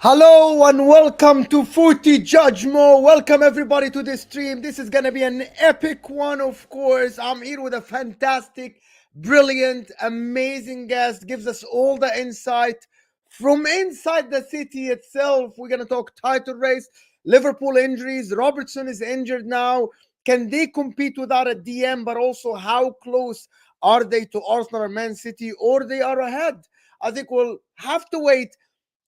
Hello and welcome to Footy Judgmo. Welcome everybody to this stream. This is gonna be an epic one, of course. I'm here with a fantastic, brilliant, amazing guest. Gives us all the insight from inside the city itself. We're gonna talk title race, Liverpool injuries. Robertson is injured now. Can they compete without a DM? But also, how close are they to Arsenal or Man City, or they are ahead? I think we'll have to wait.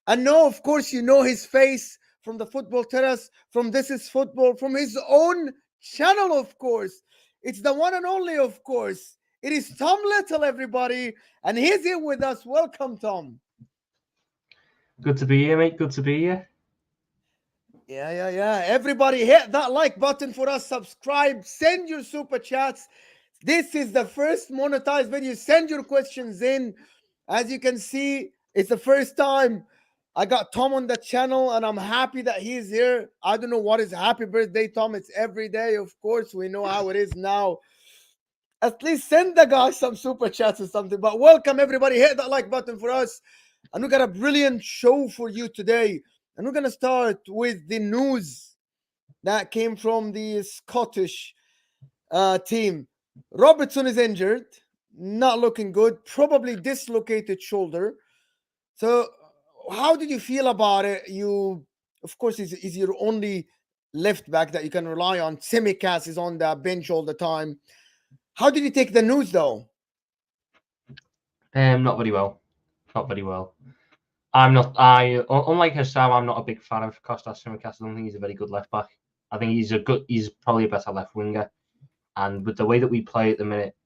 And no, of course, you know his face from the Football Terrace, from This Is Football, from his own channel, of course. It's the one and only, of course. It is Tom Little, everybody. And he's here with us. Welcome, Tom. Good to be here, mate. Good to be here. Yeah. Everybody hit that like button for us. Subscribe. Send your super chats. This is the first monetized video. Send your questions in. As you can see, it's the first time I got Tom on the channel, and I'm happy that he's here. I don't know what is happy birthday, Tom. It's every day, of course. We know how it is now. At least send the guy some super chats or something. But welcome, everybody. Hit that like button for us. And we got a brilliant show for you today. And we're going to start with the news that came from the Scottish team. Robertson is injured, not looking good, probably dislocated shoulder. So, how did you feel about it? You, of course, is your only left back that you can rely on. Tsimikas is on the bench all the time. How did you take the news, though? Not very well. Not very well. Unlike Hassan, I'm not a big fan of Kostas Tsimikas. I don't think he's a very good left back. I think he's probably a better left winger. And with the way that we play at the minute,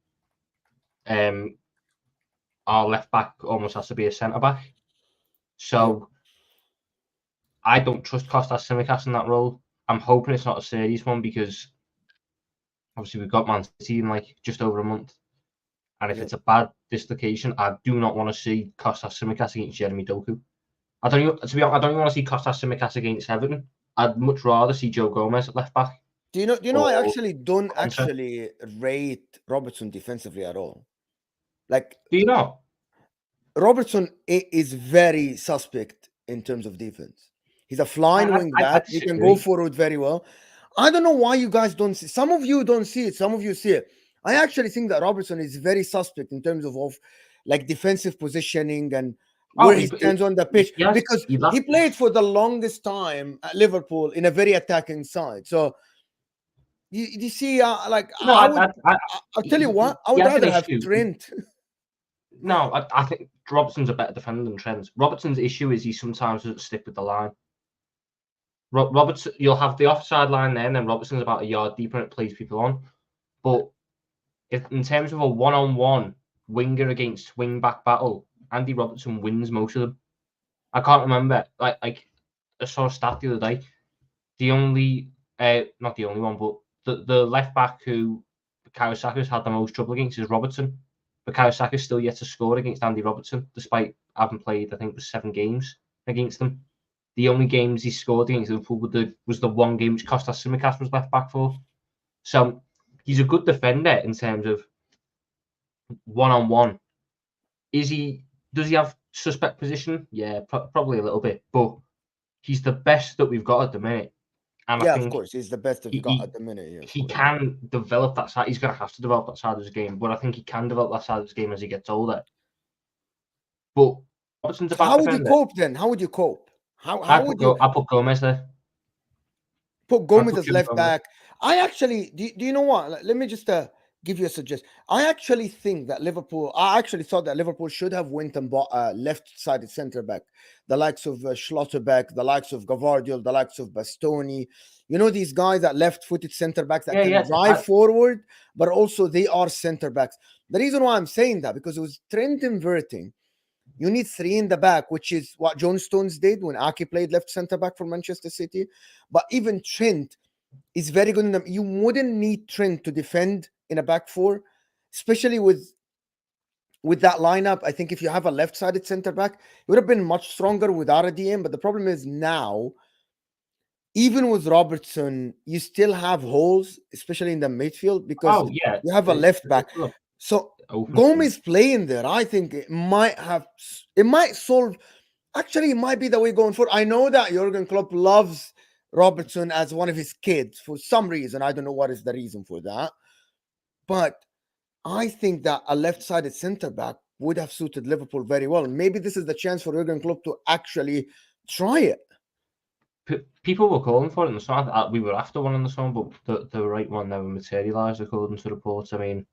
our left back almost has to be a centre back. So I don't trust Kostas Tsimikas in that role. I'm hoping it's not a serious one because obviously we've got Man City in like just over a month. And if it's a bad dislocation, I do not want to see Kostas Tsimikas against Jeremy Doku. I don't even want to see Kostas Tsimikas against Everton. I'd much rather see Joe Gomez at left back. Do you know? I actually don't rate Robertson defensively at all. Like, do you not? Robertson is very suspect in terms of defense. He's a flying wing back. He can go forward very well. I don't know why you guys don't see. Some of you don't see it. Some of you see it. I actually think that Robertson is very suspect in terms of like defensive positioning and where he stands on the pitch, because he played for the longest time at Liverpool in a very attacking side. So you see, I'll tell you what, I would rather have Trent. No, I think Robertson's a better defender than Trent. Robertson's issue is he sometimes doesn't stick with the line. Robertson, you'll have the offside line there, and then Robertson's about a yard deeper and it plays people on. But if in terms of a one-on-one winger against wing-back battle, Andy Robertson wins most of them. I can't remember. Like I saw a stat the other day. The only, not the only one, but the left back who Bukayo Saka's had the most trouble against is Robertson. Bukayo Saka's still yet to score against Andy Robertson, despite having played, I think, the 7 games against them. The only games he scored against Liverpool was the one game which Kostas Tsimikas was left back for. So he's a good defender in terms of one-on-one. Does he have suspect position? Yeah, probably a little bit, but he's the best that we've got at the minute. And I think of course, he's the best that we've got at the minute. Yeah, he can develop that side. He's going to have to develop that side of his game, but I think he can develop that side of his game as he gets older. But Robertson's a bad defender. How would you cope then? How would you cope? I put Gomez there. Put Gomez as left back. I actually, do you know what? Let me just give you a suggestion. I actually think that I actually thought that Liverpool should have went and bought a left-sided centre back, the likes of Schlotterbeck, the likes of Gavardiol, the likes of Bastoni. You know, these guys that left-footed centre backs that can drive forward, but also they are centre backs. The reason why I'm saying that, because it was Trent inverting. You need 3 in the back, which is what John Stones did when Aki played left centre back for Manchester City. But even Trent is very good in them. You wouldn't need Trent to defend in a back 4, especially with that lineup. I think if you have a left-sided centre back, it would have been much stronger without a DM. But the problem is now, even with Robertson, you still have holes, especially in the midfield, because you have a left back. So Gomez playing there, I think it might solve Actually, it might be the way going forward. I know that Jurgen Klopp loves Robertson as one of his kids for some reason. I don't know what is the reason for that. But I think that a left-sided centre back would have suited Liverpool very well. Maybe this is the chance for Jurgen Klopp to actually try it. People were calling for it in the summer. We were after one in the summer, but the right one never materialised according to reports. I mean,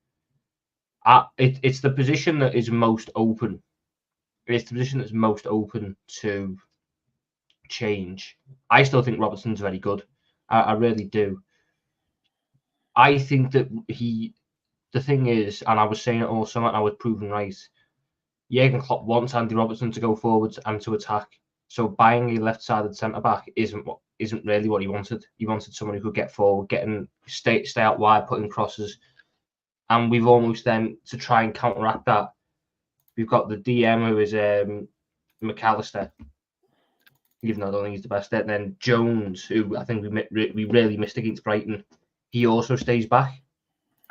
it's the position that is most open. It's the position that's most open to change. I still think Robertson's very good. I really do. I think that the thing is, and I was saying it all summer, and I was proven right. Jurgen Klopp wants Andy Robertson to go forwards and to attack. So buying a left-sided centre back isn't really what he wanted. He wanted someone who could get forward, stay out wide, putting crosses. And we've almost then, to try and counteract that, we've got the DM who is McAllister, even though I don't think he's the best. And then Jones, who I think we really missed against Brighton, he also stays back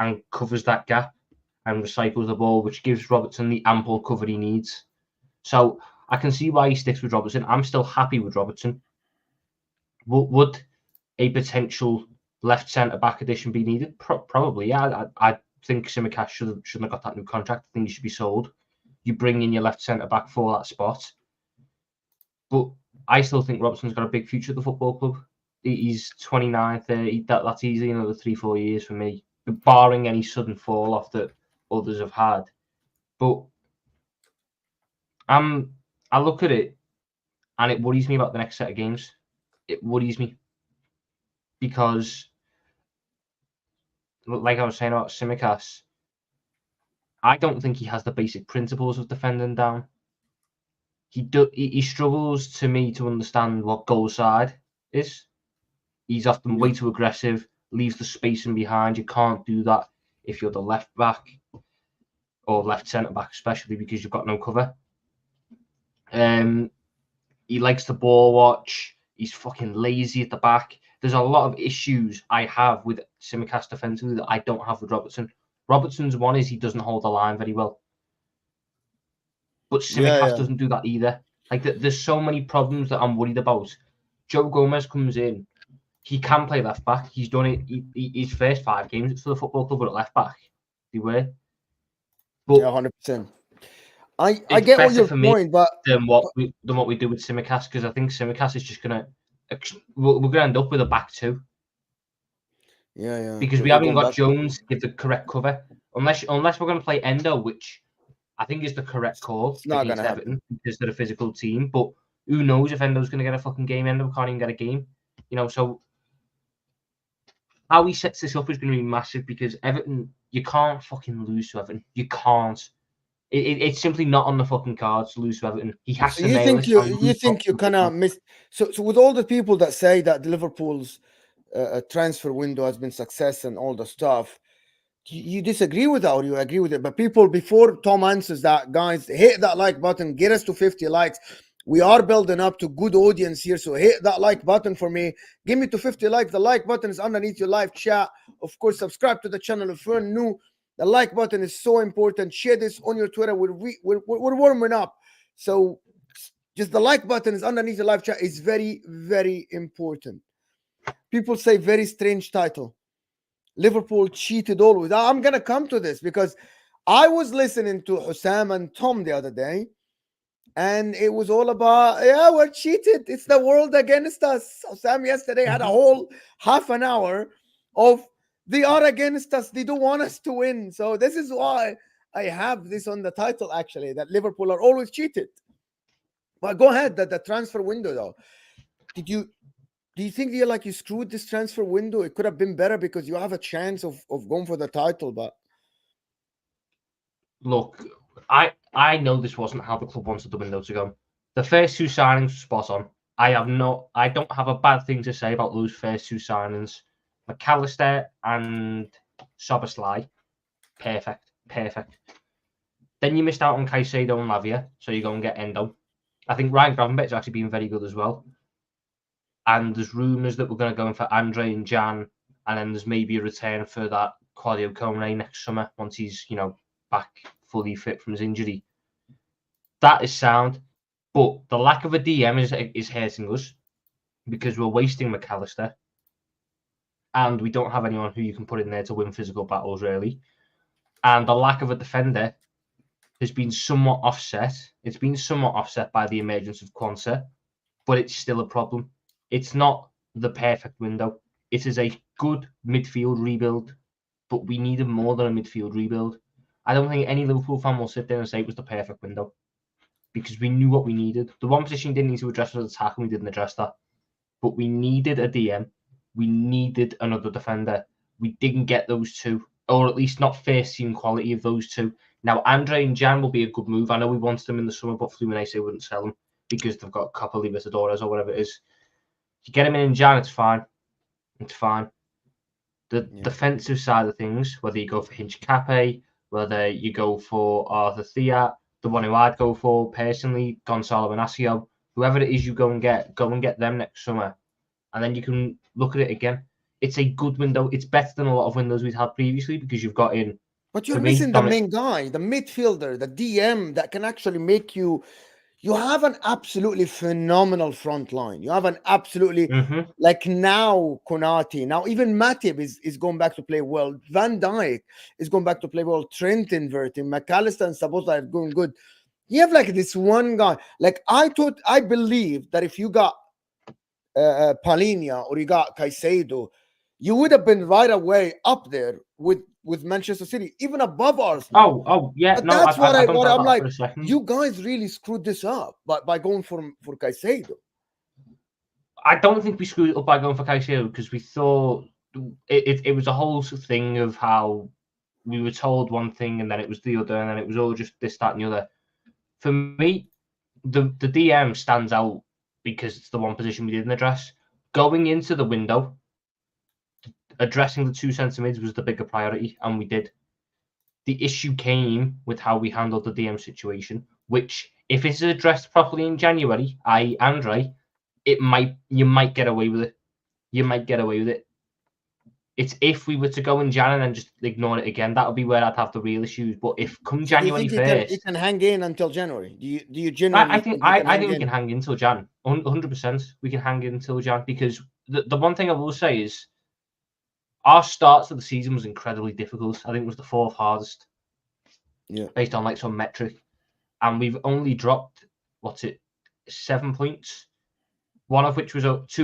and covers that gap and recycles the ball, which gives Robertson the ample cover he needs. So I can see why he sticks with Robertson. I'm still happy with Robertson. Would a potential left centre-back addition be needed? Probably, yeah. I think Tsimikas shouldn't have got that new contract. I think he should be sold. You bring in your left centre-back for that spot. But I still think Robertson's got a big future at the football club. He's 29, 30. That's easily another 3-4 years for me, barring any sudden fall off that others have had. But I look at it and it worries me about the next set of games. It worries me because, like I was saying about Tsimikas, I don't think he has the basic principles of defending down. He struggles to me to understand what goal side is. He's often way too aggressive, leaves the spacing behind. You can't do that if you're the left back or left centre back, especially because you've got no cover. He likes to ball watch. He's fucking lazy at the back. There's a lot of issues I have with Tsimikas defensively that I don't have with Robertson. Robertson's one is he doesn't hold the line very well. But Tsimikas doesn't do that either. Like, there's so many problems that I'm worried about. Joe Gomez comes in. He can play left back. He's done it. His first 5 games for the football club were at left back. They were. But yeah, 100%. I get all your point, but than what we do with Tsimikas, because I think Tsimikas is just gonna we're gonna end up with a back 2. Yeah. Because we haven't got Jones to give the correct cover, unless we're gonna play Endo, which I think is the correct call against Everton because they're a physical team. But who knows if Endo's gonna get a fucking game? Endo can't even get a game, So how he sets this up is going to be massive because Everton, you can't fucking lose to Everton. You can't. It's simply not on the fucking cards to lose to Everton. He has to nail it. You think you kind of missed. So with all the people that say that Liverpool's transfer window has been success and all the stuff, you disagree with that or you agree with it? But people, before Tom answers that, guys, hit that like button. Get us to 50 likes. We are building up to good audience here, so hit that like button for me. Give me to 50 likes. The like button is underneath your live chat. Of course, subscribe to the channel if you're new. The like button is so important. Share this on your Twitter. We're warming up. So just the like button is underneath the live chat is very, very important. People say very strange title. Liverpool cheated always. I'm going to come to this because I was listening to Hussam and Tom the other day. And it was all about, we're cheated. It's the world against us. Sam yesterday had a whole half an hour of they are against us. They don't want us to win. So this is why I have this on the title, actually, that Liverpool are always cheated. But go ahead, the transfer window, though. Do you think you screwed this transfer window? It could have been better because you have a chance of going for the title, but look, I know this wasn't how the club wanted the window to go. The first 2 signings were spot on. I don't have a bad thing to say about those first 2 signings. McAllister and Szoboszlai, perfect. Then you missed out on Caicedo and Lavia, so you go and get Endo. I think Ryan Gravenberch's actually been very good as well. And there's rumours that we're going to go in for Andre and Jan, and then there's maybe a return for that Claudio Kone next summer once he's back fully fit from his injury. That is sound. But the lack of a DM is hurting us because we're wasting McAllister, and we don't have anyone who you can put in there to win physical battles, really. And the lack of a defender has been somewhat offset. It's been somewhat offset by the emergence of Quansah, but it's still a problem. It's not the perfect window. It is a good midfield rebuild, but we needed more than a midfield rebuild. I don't think any Liverpool fan will sit there and say it was the perfect window because we knew what we needed. The one position we didn't need to address was attack, and we didn't address that. But we needed a DM. We needed another defender. We didn't get those two, or at least not first team quality of those two. Now, Andre and Jan will be a good move. I know we wanted them in the summer, but Fluminense wouldn't sell them because they've got Copa Libertadores or whatever it is. If you get him in Jan, it's fine. It's fine. The defensive side of things, whether you go for Hinch Cape, whether you go for Arthur Thea, the one who I'd go for personally, Gonzalo Inacio, whoever it is you go and get them next summer. And then you can look at it again. It's a good window. It's better than a lot of windows we've had previously because you've got in. But you're missing the main guy, the midfielder, the DM that can actually make you. You have an absolutely phenomenal front line. You have an absolutely like now Konate. Now even Matip is going back to play well. Van Dijk is going back to play well. Trent inverting. McAllister and Sabota are going good. You have like this one guy. Like I believe that if you got Palhinha or you got Caicedo, you would have been right away up there with Manchester City, even above Arsenal. Oh, yeah. But no, that's what I'm like. For a second. You guys really screwed this up by going for Caicedo. I don't think we screwed it up by going for Caicedo because we thought it was a whole thing of how we were told one thing and then it was the other and then it was all just this, that, and the other. For me, the DM stands out because it's the one position we didn't address. Going into the window, addressing the two centre mids was the bigger priority, and we did. The issue came with how we handled the DM situation, which, if it's addressed properly in January, i.e. Andre, you might get away with it. You might get away with it. It's if we were to go in Jan and then just ignore it again, that would be where I'd have the real issues. But if come January 1st... you can hang in until January? Do you genuinely I think we can hang in till Jan. 100%. We can hang in until Jan because the one thing I will say is our start to the season was incredibly difficult. I think it was the fourth hardest. Yeah. Based on like some metric. And we've only dropped, 7 points? Two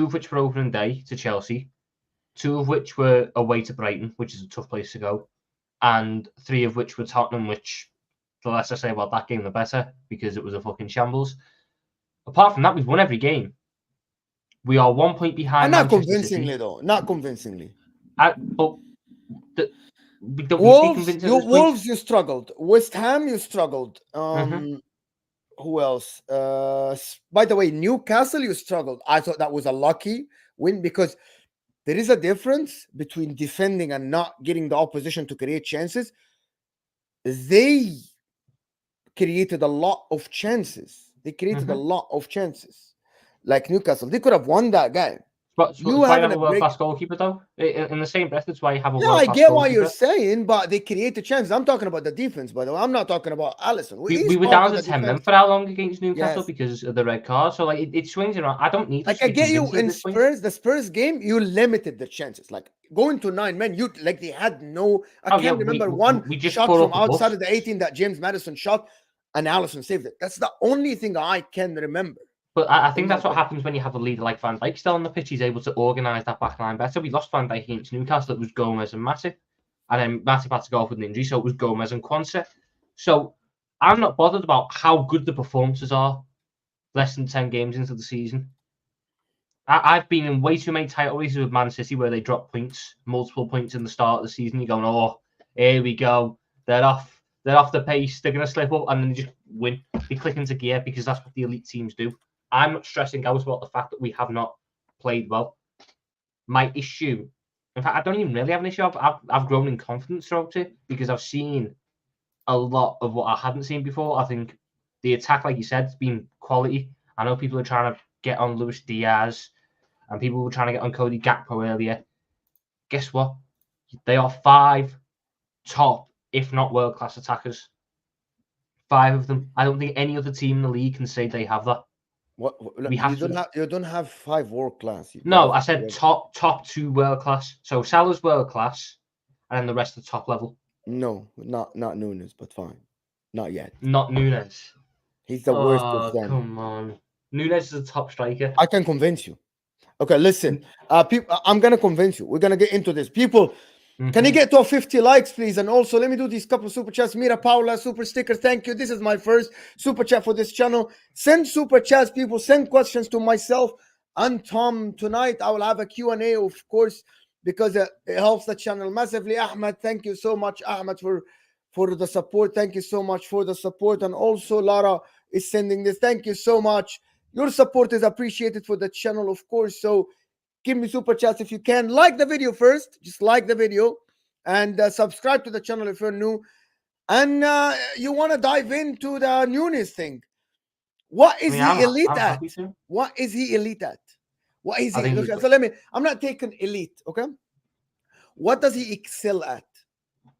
of which were opening day to Chelsea. 2 of which were away to Brighton, which is a tough place to go. And 3 of which were Tottenham, which the less I say about that game, the better, because it was a fucking shambles. Apart from that, we've won every game. We are 1 point behind. And not convincingly, though. Not convincingly. Wolves, you struggled. West Ham, you struggled. Who else? By the way, Newcastle, you struggled. I thought that was a lucky win because there is a difference between defending and not getting the opposition to create chances. They created a lot of chances. A lot of chances. Like Newcastle, they could have won that game. But you have a world-class goalkeeper, though. In the same breath, that's why you have a world-class goalkeeper. I get what you're saying, but they create a chance. I'm talking about the defense, by the way. I'm not talking about Alisson. We were down to 10 men for how long against Newcastle because of the red card. So, like, it swings around. I don't need to. Like, I get you in Spurs. The Spurs game, you limited the chances. Like, going to 9 men, they had no. I can't remember one shot from outside of the 18 that James Maddison shot and Alisson saved it. That's the only thing I can remember. But I think that's what happens when you have a leader like Van Dijk still on the pitch. He's able to organise that back line better. We lost Van Dijk against Newcastle. It was Gomez and Matip. And then Matip had to go off with an injury, so it was Gomez and Quansah. So I'm not bothered about how good the performances are less than 10 games into the season. I've been in way too many title races with Man City where they drop points, multiple points in the start of the season. You're going, oh, here we go. They're off the pace. They're going to slip up and then they just win. They click into gear because that's what the elite teams do. I'm not stressing out about the fact that we have not played well. My issue, in fact, I don't even really have an issue. I've grown in confidence throughout it because I've seen a lot of what I hadn't seen before. I think the attack, like you said, has been quality. I know people are trying to get on Luis Diaz and people were trying to get on Cody Gakpo earlier. Guess what? They are 5 top, if not world-class attackers. 5 of them. I don't think any other team in the league can say they have that. Look, We have you don't have 5 world class. No, I said top 2 world class. So Salah's world class, and then the rest of the top level. No, not Nunez, but fine, not yet. Not Nunez. He's the worst of them. Come on, Nunez is a top striker. I can convince you. Okay, listen. People, I'm gonna convince you. We're gonna get into this. People, can you get to 50 likes, please? And also, let me do these couple super chats. Mira Paula, super sticker. Thank you. This is my first super chat for this channel. Send super chats, people. Send questions to myself and Tom. Tonight, I will have a Q&A, of course, because it helps the channel massively. Ahmed, thank you so much, Ahmed, for the support. Thank you so much for the support. And also, Lara is sending this. Thank you so much. Your support is appreciated for the channel, of course. So give me super chats if you can. Like the video first. Just like the video. And subscribe to the channel if you're new. And you want to dive into the Nunez thing. What is he elite at? What is he elite at? What is he? Look, so I'm not taking elite, okay? What does he excel at?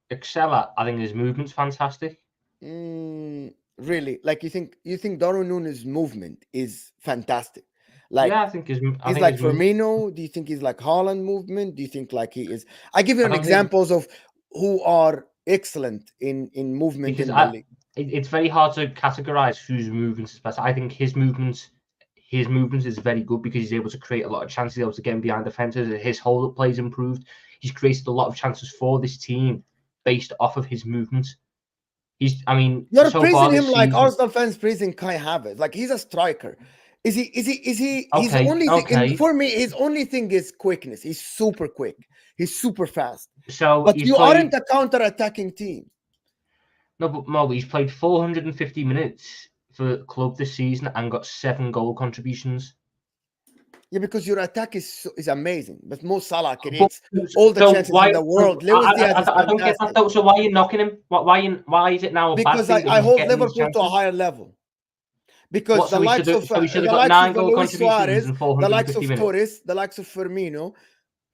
Excel at? I think his movement's fantastic. Really? Like you think Darwin Nunez' movement is fantastic? Like, yeah, I think he's like Firmino. Do you think he's like Haaland movement? Do you think like he is? I give you examples of who are excellent in movement in the league. It's very hard to categorize whose movements is better. I think his movements is very good because he's able to create a lot of chances. He's able to get in behind defenses. His hold-up play's improved. He's created a lot of chances for this team based off of his movements. You're so praising him like Arsenal fans praising Kai Havertz. Like he's a striker. Is he? Okay, his only thing, for me, his only thing is quickness. He's super quick. He's super fast. But you aren't a counter-attacking team. No, but Mo, he's played 450 minutes for the club this season and got 7 goal contributions. Yeah, because your attack is amazing. But Mo Salah creates all the chances in the world. I don't get that though. So why are you knocking him? Why is it now? Because I hold Liverpool to a higher level. Because the likes of Luis Suarez, the likes of Torres, the likes of Firmino,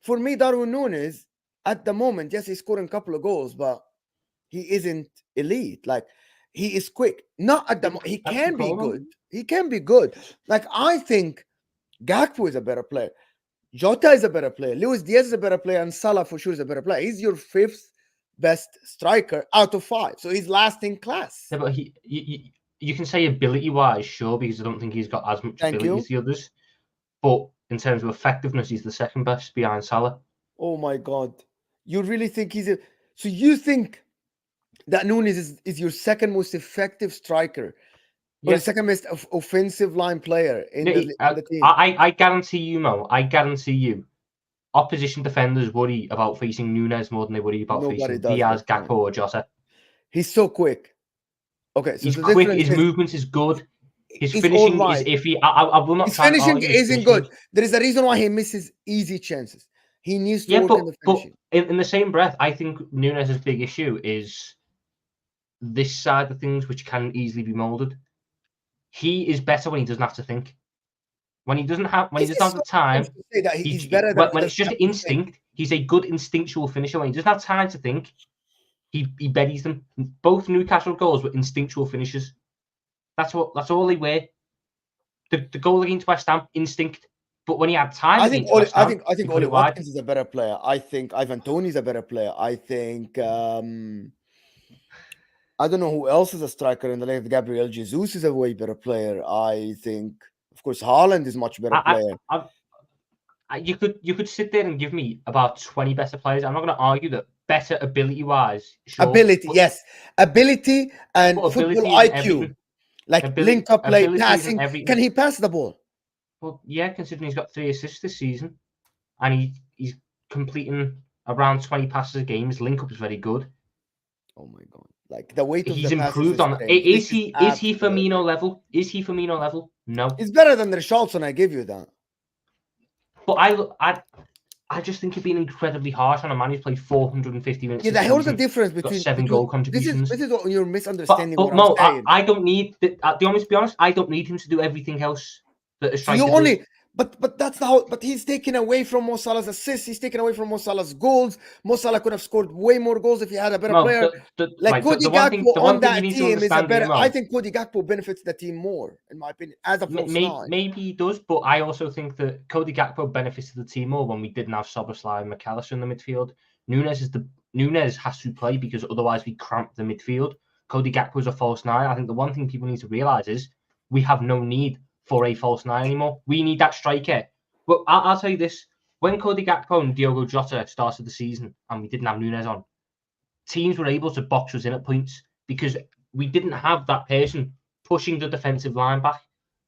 for me, Darwin Nunez at the moment, yes, he's scoring a couple of goals, but he isn't elite. Like he is quick. Not at the moment. He can be good. He can be good. Like I think Gakpo is a better player. Jota is a better player. Luis Diaz is a better player, and Salah for sure is a better player. He's your 5th best striker out of 5. So he's last in class. Yeah, but you can say ability-wise, sure, because I don't think he's got as much ability as the others. But in terms of effectiveness, he's the 2nd best behind Salah. Oh my God. You really think he's a... So you think that Nunez is your 2nd most effective striker? Or the 2nd best offensive line player in the team? I guarantee you, Mo, opposition defenders worry about facing Nunez more than they worry about facing Diaz, Gakpo, or Jota. He's so quick. Okay, so he's quick. His movement is good. His finishing is iffy. I will not. His finishing isn't good. There is a reason why he misses easy chances. He needs to work in the finishing. But in the same breath, I think Nunez's big issue is this side of things, which can easily be molded. He is better when he doesn't have to think. When he doesn't have the time, he's better than when it's just instinct. He's a good instinctual finisher. When he doesn't have time to think, he buries them. Both Newcastle goals were instinctual finishes. That's all they were. The goal against West Ham, instinct. But when he had time, I think Oli Watkins is a better player. I think Ivan Toney is a better player. I think I don't know who else is a striker in the league. Gabriel Jesus is a way better player. I think, of course, Haaland is much better player. You could sit there and give me about 20 better players. I'm not going to argue that better ability-wise. Sure, yes. Ability and football IQ. Like link-up play, passing. Can he pass the ball? Well, yeah, considering he's got 3 assists this season. And he's completing around 20 passes a game. His link-up is very good. Oh, my God. Like the weight of he's improved on it. Is he Firmino level? Is he Firmino level? No. He's better than Richarlison, I give you that. But I just think you're being incredibly harsh on a man who's played 450 minutes. Yeah, here's the difference between 7 goal contributions. This is what you're misunderstanding. But what I don't need. To be honest, I don't need him to do everything else that a striker does. But that's how. But he's taken away from Mo Salah's assists. He's taken away from Mo Salah's goals. Mo Salah could have scored way more goals if he had a better Mo, player. Like right, Cody the one thing, Gakpo on you that need to team is a understand here, better. I Mo, think Cody Gakpo benefits the team more, in my opinion, as a false nine. maybe he does, but I also think that Cody Gakpo benefits the team more when we didn't have Szoboszlai and McAllister in the midfield. Nunez has to play because otherwise we cramp the midfield. Cody Gakpo is a false nine. I think the one thing people need to realise is we have no need for a false nine anymore. We need that striker. But I'll tell you this: when Cody Gakpo and Diogo Jota started the season and we didn't have Nunez on, teams were able to box us in at points because we didn't have that person pushing the defensive line back.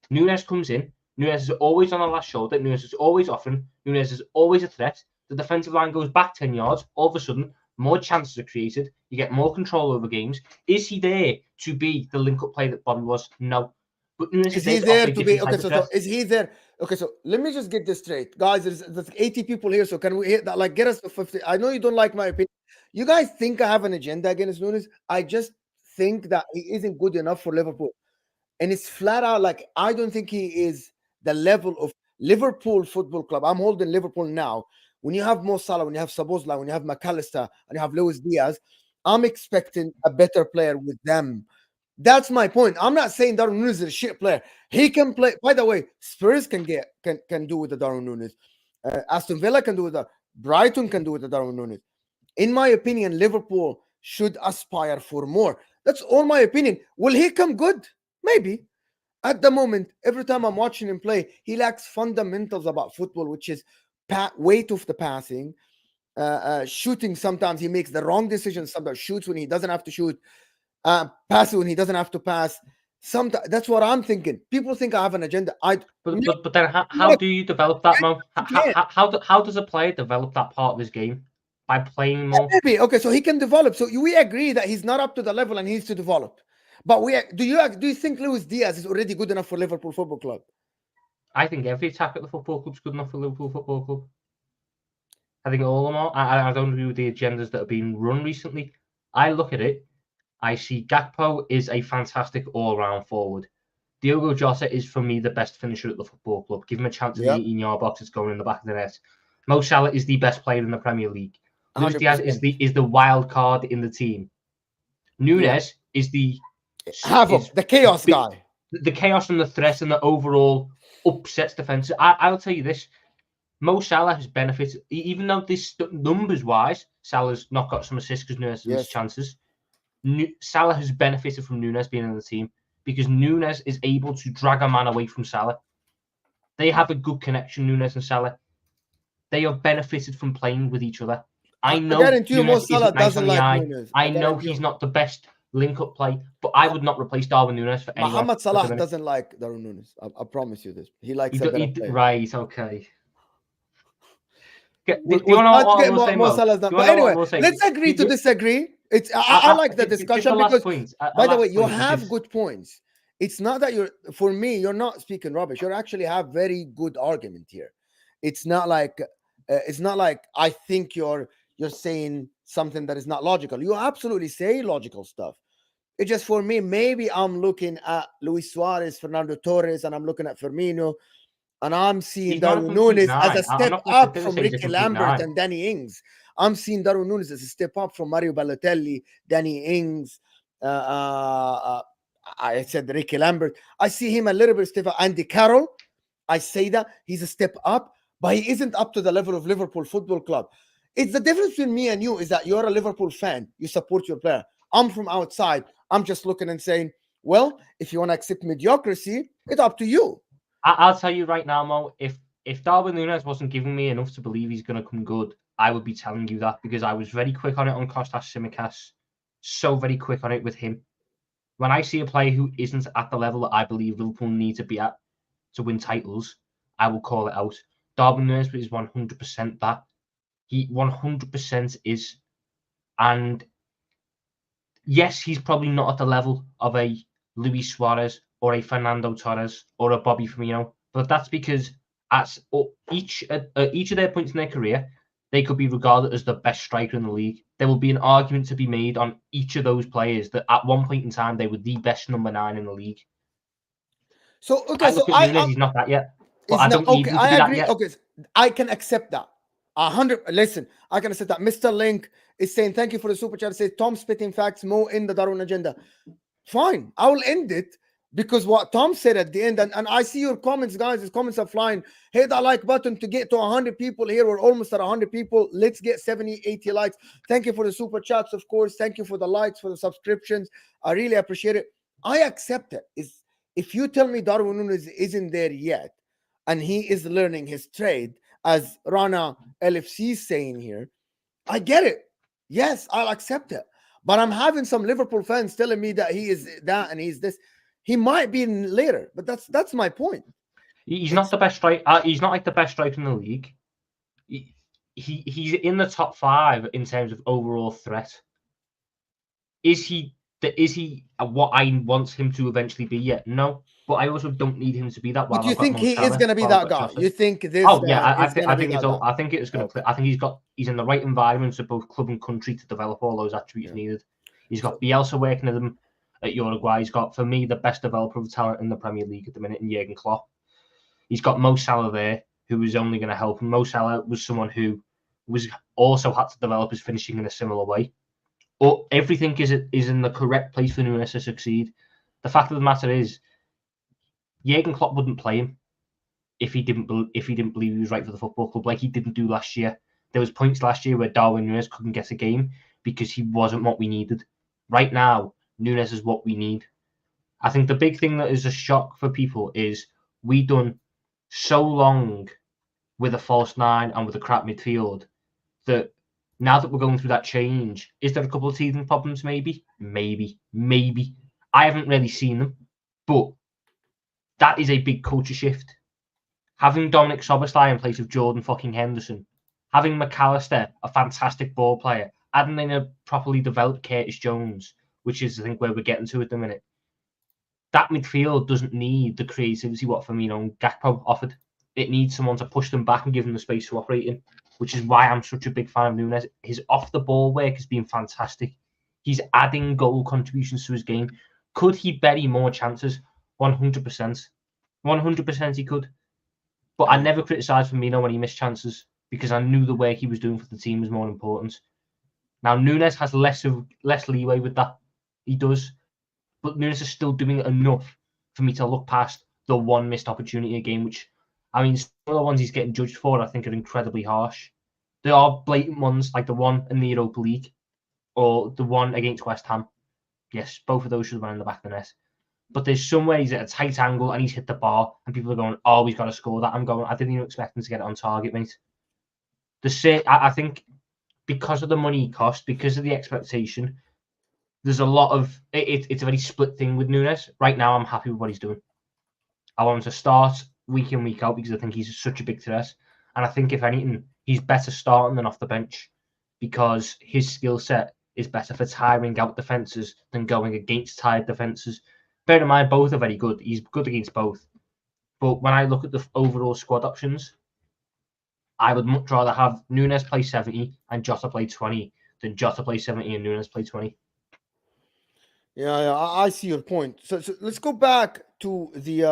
Nunez comes in. Nunez is always on the last shoulder. Nunez is always offering. Nunez is always a threat. The defensive line goes back 10 yards. All of a sudden, more chances are created. You get more control over games. Is he there to be the link-up play that Bobby was? No. But Nunez is he there to be? Okay, so is he there? Okay, so let me just get this straight, guys. There's 80 people here, so can we hit that? Like, get us to 50. I know you don't like my opinion. You guys think I have an agenda against Nunez? I just think that he isn't good enough for Liverpool, and it's flat out like I don't think he is the level of Liverpool Football Club. I'm holding Liverpool now. When you have Mo Salah, when you have Szoboszlai, when you have McAllister, and you have Luis Diaz, I'm expecting a better player with them. That's my point. I'm not saying Darwin Nunez is a shit player. He can play. By the way, Spurs can do with the Darwin Nunez. Aston Villa can do with that. Brighton can do with the Darwin Nunez. In my opinion, Liverpool should aspire for more. That's all my opinion. Will he come good? Maybe. At the moment, every time I'm watching him play, he lacks fundamentals about football, which is weight of the passing, shooting. Sometimes he makes the wrong decisions. Sometimes shoots when he doesn't have to shoot. Pass when he doesn't have to pass. Sometimes that's what I'm thinking. People think I have an agenda. But then how do you develop that, Mo? How does a player develop that part of his game? By playing more. Maybe. Okay, so he can develop. So we agree that he's not up to the level and he needs to develop. But do you think Luis Diaz is already good enough for Liverpool Football Club? I think every attack at the football club is good enough for Liverpool Football Club. I think all of them are. I don't agree with the agendas that have been run recently. I look at it. I see Gakpo is a fantastic all-round forward. Diogo Jota is, for me, the best finisher at the football club. Give him a chance in the 18-yard box. It's going in the back of the net. Mo Salah is the best player in the Premier League. Luis Diaz is the wild card in the team. Nunez is the chaos guy. The chaos and the threat and the overall upsets defense. I'll tell you this. Mo Salah has benefited, even though this numbers-wise, Salah's not got some assists because Nunez has missed chances. Salah has benefited from Nunez being in the team because Nunez is able to drag a man away from Salah. They have a good connection, Nunez and Salah. They have benefited from playing with each other. I know Nunez isn't nice on the eye. Nunez. I know he's not the best link-up play, but I would not replace Darwin Nunez for anyone. Mohamed Salah doesn't like Darwin Nunez. I promise you this. He likes right, okay. Do you want to get more Salah's done? But anyway, let's agree to disagree. It's I like the discussion because, by the way, you have good points. It's not that for me, you're not speaking rubbish. You actually have very good argument here. It's not like I think you're saying something that is not logical. You absolutely say logical stuff. It's just for me, maybe I'm looking at Luis Suarez, Fernando Torres, and I'm looking at Firmino. And I'm seeing Darwin Nunez as a step up from Ricky Lambert and Danny Ings. I'm seeing Darwin Nunez as a step up from Mario Balotelli, Danny Ings. I said Ricky Lambert. I see him a little bit step up. Andy Carroll, I say that he's a step up, but he isn't up to the level of Liverpool Football Club. It's the difference between me and you is that you're a Liverpool fan. You support your player. I'm from outside. I'm just looking and saying, well, if you want to accept mediocrity, it's up to you. I'll tell you right now, Mo, if Darwin Nunez wasn't giving me enough to believe he's going to come good, I would be telling you that because I was very quick on it on Kostas Tsimikas. So very quick on it with him. When I see a player who isn't at the level that I believe Liverpool need to be at to win titles, I will call it out. Darwin Nunez is 100% that. He 100% is. And yes, he's probably not at the level of a Luis Suarez or a Fernando Torres or a Bobby Firmino, but that's because at each of their points in their career, they could be regarded as the best striker in the league. There will be an argument to be made on each of those players that at one point in time they were the best number 9 in the league. So okay, Nunez, he's not that yet. but It's I not don't need okay. him to be I that agree. yet. Okay, I can accept that. 100. Listen, I can accept that. Mr. Link is saying thank you for the super chat. Says Tom spitting facts, Mo in the Darwin agenda. Fine, I will end it because what Tom said at the end, and I see your comments, guys. His comments are flying. Hit that like button to get to 100 people here. We're almost at 100 people. Let's get 70, 80 likes. Thank you for the super chats, of course. Thank you for the likes, for the subscriptions. I really appreciate it. I accept it. Is if you tell me Darwin Nunez isn't there yet, and he is learning his trade, as Rana LFC is saying here, I get it. Yes, I'll accept it. But I'm having some Liverpool fans telling me that he is that and he's this. He might be in later, but that's my point. He's It's not the best strike. He's not like the best striker in the league. He's in the top 5 in terms of overall threat. Is he what I want him to eventually be yet? No, but I also don't need him to be that but while you I've got think Mo he is Salah, gonna be while I've that got guy? Jota. You think this Oh yeah, is gonna I be think it's that all. guy? I think it's going to Okay. click. I think he's in the right environment of both club and country to develop all those attributes needed. He's got Bielsa working at them at Uruguay. He's got, for me, the best developer of talent in the Premier League at the minute in Jurgen Klopp. He's got Mo Salah there, who is only going to help him. Mo Salah was someone who was also had to develop his finishing in a similar way. But everything is in the correct place for Nunez to succeed. The fact of the matter is, Jurgen Klopp wouldn't play him if he didn't believe he was right for the football club, like he didn't do last year. There was points last year where Darwin Nunez couldn't get a game because he wasn't what we needed. Right now, Nunez is what we need. I think the big thing that is a shock for people is we done so long with a false 9 and with a crap midfield that now that we're going through that change, is there a couple of teething problems? Maybe. I haven't really seen them, but that is a big culture shift. Having Dominic Szoboszlai in place of Jordan fucking Henderson, having McAllister, a fantastic ball player, adding in a properly developed Curtis Jones, which is, I think, where we're getting to at the minute. That midfield doesn't need the creativity what Firmino and Gakpo offered. It needs someone to push them back and give them the space to operate in, which is why I'm such a big fan of Nunez. His off-the-ball work has been fantastic. He's adding goal contributions to his game. Could he bury more chances? 100%. 100% he could. But I never criticised Firmino when he missed chances because I knew the work he was doing for the team was more important. Now, Nunez has less leeway with that. He does. But Nunez is still doing enough for me to look past the one missed opportunity a game, which, I mean, some of the ones he's getting judged for, I think, are incredibly harsh. There are blatant ones, like the one in the Europa League or the one against West Ham. Yes, both of those should have been in the back of the net. But there's some ways at a tight angle and he's hit the bar and people are going, oh, he's got to score that. I'm going, I didn't even expect him to get it on target, mate. I think because of the money he cost, because of the expectation, there's a lot of it's a very split thing with Nunez. Right now, I'm happy with what he's doing. I want him to start week in, week out because I think he's such a big threat. And I think, if anything, he's better starting than off the bench because his skill set is better for tiring out defences than going against tired defences. Bear in mind, both are very good. He's good against both. But when I look at the overall squad options, I would much rather have Nunez play 70 and Jota play 20 than Jota play 70 and Nunez play 20. Yeah, I see your point. So let's go back to the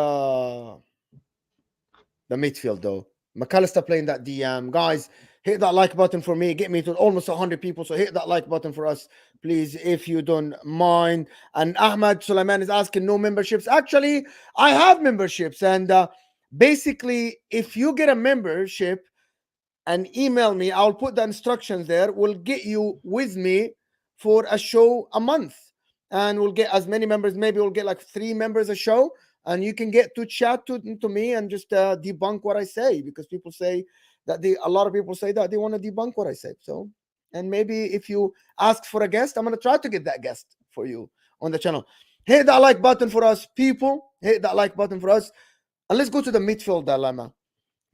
midfield though. McAllister playing that DM. Guys, hit that like button for me. Get me to almost 100 people. So hit that like button for us, please, if you don't mind. And Ahmad Sulaiman is asking no memberships. Actually, I have memberships. And basically, if you get a membership and email me, I'll put the instructions there. We'll get you with me for a show a month. And we'll get as many members. Maybe we'll get like 3 members a show. And you can get to chat to me and just debunk what I say, because people say that a lot of people say that they want to debunk what I said. So, and maybe if you ask for a guest, I'm going to try to get that guest for you on the channel. Hit that like button for us, people. Hit that like button for us. And let's go to the midfield dilemma.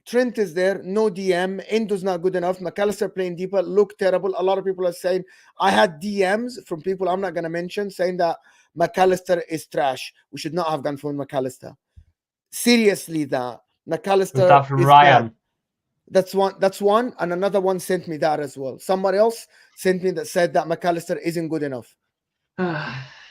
Trent is there, no DM. Endo's not good enough. McAllister playing deeper, look terrible. A lot of people are saying, I had DMs from people I'm not going to mention saying that McAllister is trash. We should not have gone for McAllister. Seriously, that McAllister Was that from is Ryan? bad. That's one. And another one sent me that as well. Somebody else sent me that said that McAllister isn't good enough.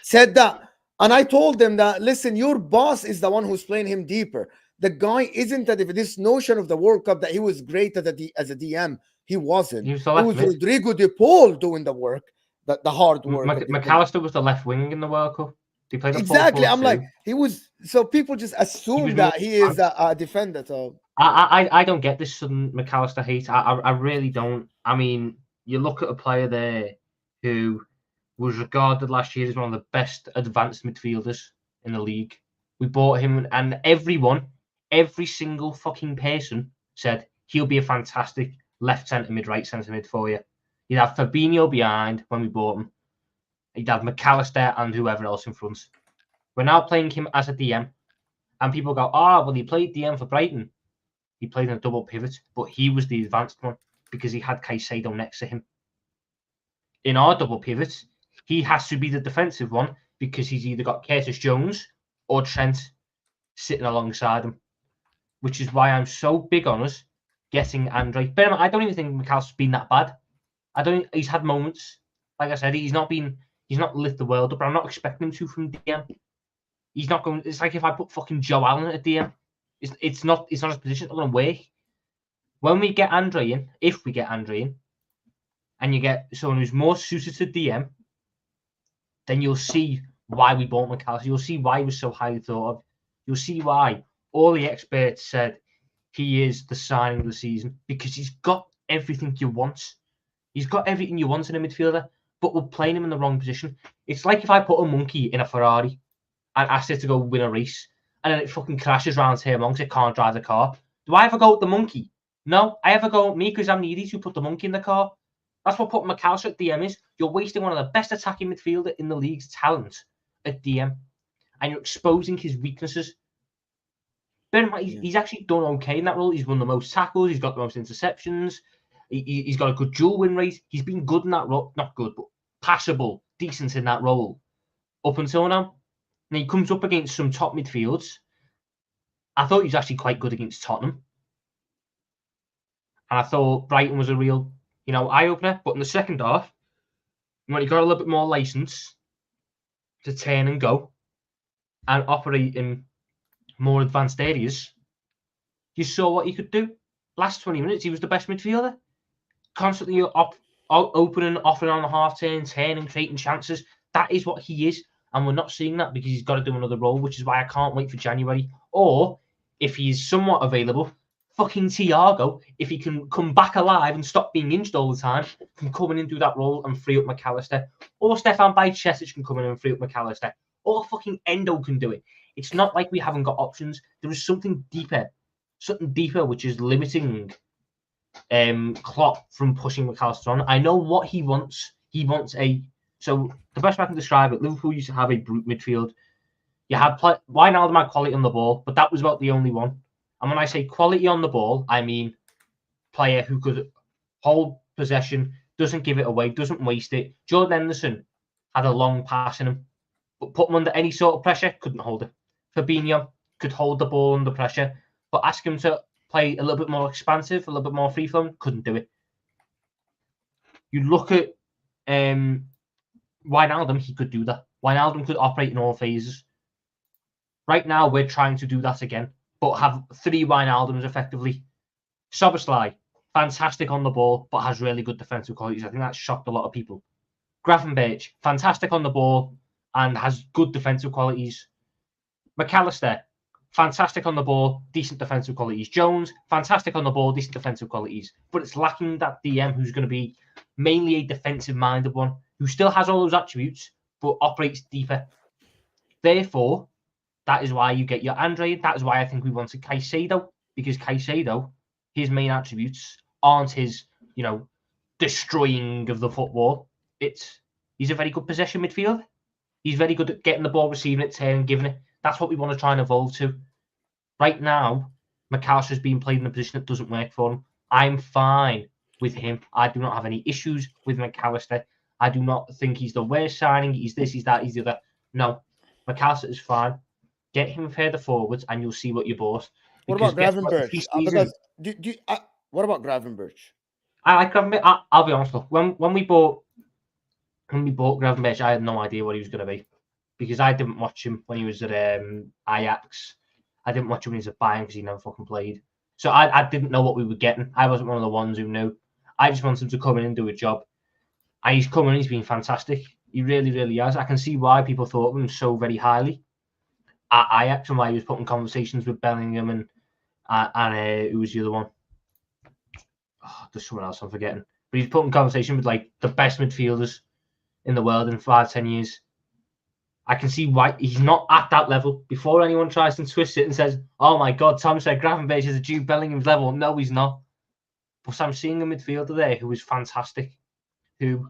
Said that. And I told them that, listen, your boss is the one who's playing him deeper. The guy isn't that. This notion of the World Cup that he was great as a DM, he wasn't. He was the It left was mid. Rodrigo de Paul doing the work, the hard work. McAllister was the left wing in the World Cup. He played a Exactly. I'm 4-4-2. like, he was. So people just He assume was more that he is a defender. So I don't get this sudden McAllister hate. I really don't. I mean, you look at a player there who was regarded last year as one of the best advanced midfielders in the league. We bought him, and every single fucking person said he'll be a fantastic left centre mid, right centre mid for you. You'd have Fabinho behind when we bought him. You'd have McAllister and whoever else in front. We're now playing him as a DM, and people go, well, he played DM for Brighton. He played in a double pivot, but he was the advanced one because he had Caicedo next to him. In our double pivot, he has to be the defensive one because he's either got Curtis Jones or Trent sitting alongside him, which is why I'm so big on us getting Andre. But I don't even think McAllister's been that bad. He's had moments. Like I said, he's not lit the world up, but I'm not expecting him to from DM. He's not going. It's like if I put fucking Joe Allen at a DM. It's not his position. It's not going to work. When we get Andre in, if we get Andre in, and you get someone who's more suited to DM, then you'll see why we bought McAllister. You'll see why he was so highly thought of. You'll see why all the experts said he is the signing of the season because he's got everything you want. He's got everything you want in a midfielder, but we're playing him in the wrong position. It's like if I put a monkey in a Ferrari and asked it to go win a race, and then it fucking crashes around here amongst it can't drive the car. Do I ever go with the monkey? No, I ever go with me because I'm needy to put the monkey in the car. That's what putting McAllister at DM is. You're wasting one of the best attacking midfielder in the league's talent at DM, and you're exposing his weaknesses. He's actually done okay in that role. He's won the most tackles. He's got the most interceptions. He's got a good dual win rate. He's been good in that role. Not good, but passable, decent in that role up until now. And he comes up against some top midfields. I thought he was actually quite good against Tottenham. And I thought Brighton was a real, eye-opener. But in the second half, when he got a little bit more license to turn and go and operate in more advanced areas, you saw what he could do. Last 20 minutes, he was the best midfielder. Constantly opening, offering on the half-turn, turning, creating chances. That is what he is. And we're not seeing that because he's got to do another role, which is why I can't wait for January. Or, if he's somewhat available, fucking Thiago, if he can come back alive and stop being injured all the time, can come in and do that role and free up McAllister. Or Stefan Bajcetic can come in and free up McAllister. Or fucking Endo can do it. It's not like we haven't got options. There is something deeper which is limiting Klopp from pushing McAllister on. I know what he wants. He wants So the best way I can describe it, Liverpool used to have a brute midfield. You had Wijnaldum had quality on the ball, but that was about the only one. And when I say quality on the ball, I mean player who could hold possession, doesn't give it away, doesn't waste it. Jordan Henderson had a long pass in him, but put him under any sort of pressure, couldn't hold it. Fabinho could hold the ball under pressure, but ask him to play a little bit more expansive, a little bit more free-flowing, couldn't do it. You look at Wijnaldum, he could do that. Wijnaldum could operate in all phases. Right now, we're trying to do that again, but have three Wijnaldums effectively. Szoboszlai, fantastic on the ball, but has really good defensive qualities. I think that shocked a lot of people. Gravenberch, fantastic on the ball and has good defensive qualities. McAllister, fantastic on the ball, decent defensive qualities. Jones, fantastic on the ball, decent defensive qualities. But it's lacking that DM who's going to be mainly a defensive-minded one, who still has all those attributes, but operates deeper. Therefore, that is why you get your Andre. That is why I think we wanted Caicedo, because Caicedo, his main attributes aren't his, destroying of the football. He's a very good possession midfielder. He's very good at getting the ball, receiving it, turning, giving it. That's what we want to try and evolve to. Right now, McAllister's being played in a position that doesn't work for him. I'm fine with him. I do not have any issues with McAllister. I do not think he's the worst signing. He's this, he's that, he's the other. No, McAllister is fine. Get him further forwards, and you'll see what you bought. What about Gravenberch? What about Gravenberch? I like Gravenberch. I'll be honest. When we bought Gravenberch, I had no idea what he was going to be, because I didn't watch him when he was at Ajax. I didn't watch him when he was at Bayern because he never fucking played. So I didn't know what we were getting. I wasn't one of the ones who knew. I just wanted him to come in and do a job. And he's come in, he's been fantastic. He really, really has. I can see why people thought of him so very highly. Ajax, and why he was putting conversations with Bellingham and who was the other one? Oh, there's someone else I'm forgetting. But he's putting conversation with like the best midfielders in the world in 5-10 years. I can see why he's not at that level. Before anyone tries to twist it and says, "Oh my God, Tom said Gravenberch is a Jude Bellingham's level." No, he's not. But I'm seeing a midfielder there who is fantastic, who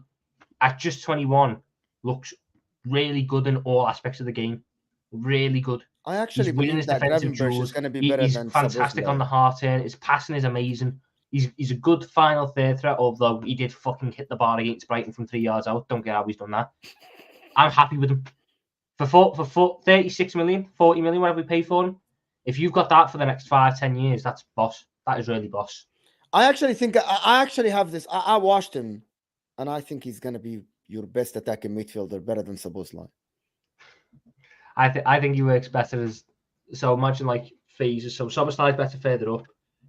at just 21 looks really good in all aspects of the game. Really good. I actually He's winning believe his that defensive Gravenberch is duels. going to be better He's than fantastic on the hard turn. His passing is amazing. He's a good final third threat, although he did fucking hit the bar against Brighton from 3 yards out. Don't get how he's done that. I'm happy with him. For 36 million, 40 million, whatever we pay for him, if you've got that for the next 5-10 years, that's boss. That is really boss. I actually think I actually have this. I watched him, and I think he's going to be your best attacking midfielder, better than Szoboszlai. I think he works better as so imagine like phases. So Szoboszlai's better further up.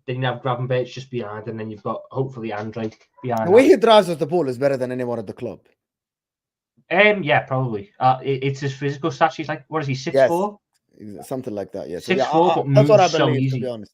Then you have Gravenberch just behind, and then you've got hopefully Andre behind. The way he drives with the ball is better than anyone at the club. Yeah, probably. It's his physical stats. He's like, what is he, 6'4"? Yes, something like that. Yeah, 6'4", but that's what I moves so believe, easy. to be honest.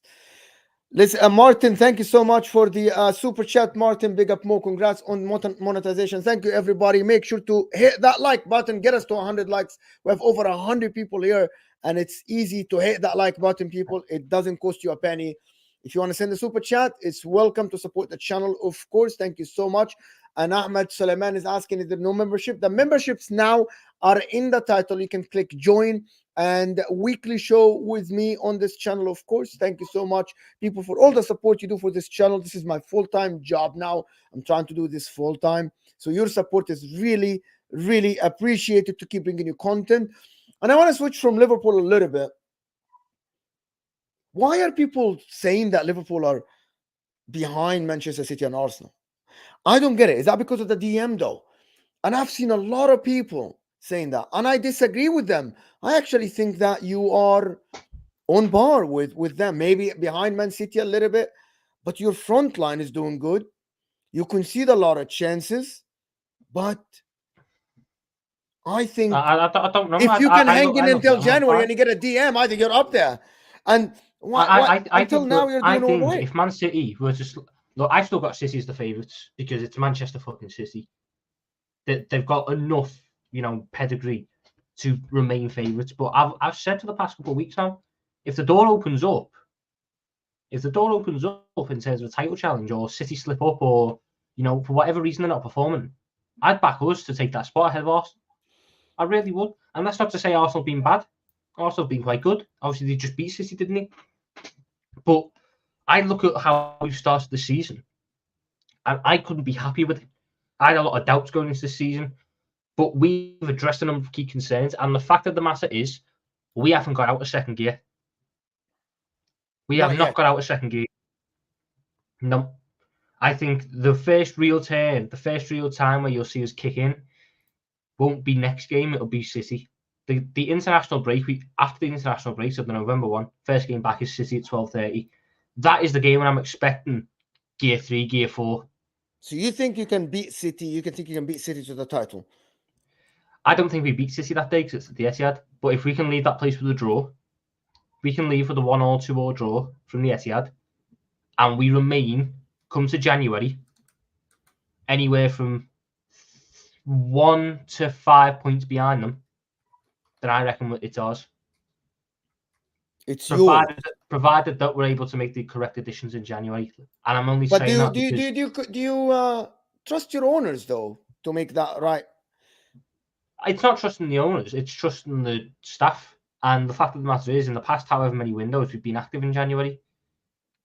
Listen, Martin, thank you so much for the super chat. Martin, big up, Mo. Congrats on monetization. Thank you, everybody. Make sure to hit that like button. Get us to 100 likes. We have over 100 people here, and it's easy to hit that like button, people. It doesn't cost you a penny. If you want to send a super chat, it's welcome to support the channel, of course. Thank you so much. And Ahmed Suleiman is asking, is there no membership? The memberships now are in the title. You can click join and weekly show with me on this channel, of course. Thank you so much, people, for all the support you do for this channel. This is my full-time job now. I'm trying to do this full-time. So your support is really, really appreciated to keep bringing you content. And I want to switch from Liverpool a little bit. Why are people saying that Liverpool are behind Manchester City and Arsenal? I don't get it. Is that because of the DM, though? And I've seen a lot of people saying that, and I disagree with them. I actually think that you are on par with them, maybe behind Man City a little bit, but your front line is doing good. You concede a lot of chances, but I think I don't know. if you can hang in until January and I you get a DM, I think you're up there. And until now, you're doing all right. If Man City were to look, I've still got City as the favourites because it's Manchester fucking City. They've got enough, pedigree to remain favourites. But I've said for the past couple of weeks now, if the door opens up in terms of a title challenge or City slip up or, for whatever reason they're not performing, I'd back us to take that spot ahead of Arsenal. I really would. And that's not to say Arsenal have been bad. Arsenal have been quite good. Obviously, they just beat City, didn't they? But I look at how we've started the season, and I couldn't be happy with it. I had a lot of doubts going into the season, but we've addressed a number of key concerns. And the fact of the matter is, we haven't got out of second gear. We have not got out of second gear. No. I think the first real time where you'll see us kick in won't be next game. It'll be City. The international break, after the international break, so the November one, first game back is City at 12:30. That is the game when I'm expecting gear 3, gear 4. So you think you can beat City? You think you can beat City to the title? I don't think we beat City that day because it's at the Etihad. But if we can leave that place with a draw, we can leave with a 1-1, 2-1 draw from the Etihad, and we remain, come to January, anywhere from 1 to 5 points behind them, then I reckon it's ours. It's provided that we're able to make the correct additions in January. And I'm only saying that because... do you trust your owners, though, to make that right? It's not trusting the owners, it's trusting the staff. And the fact of the matter is, in the past however many windows we've been active in January,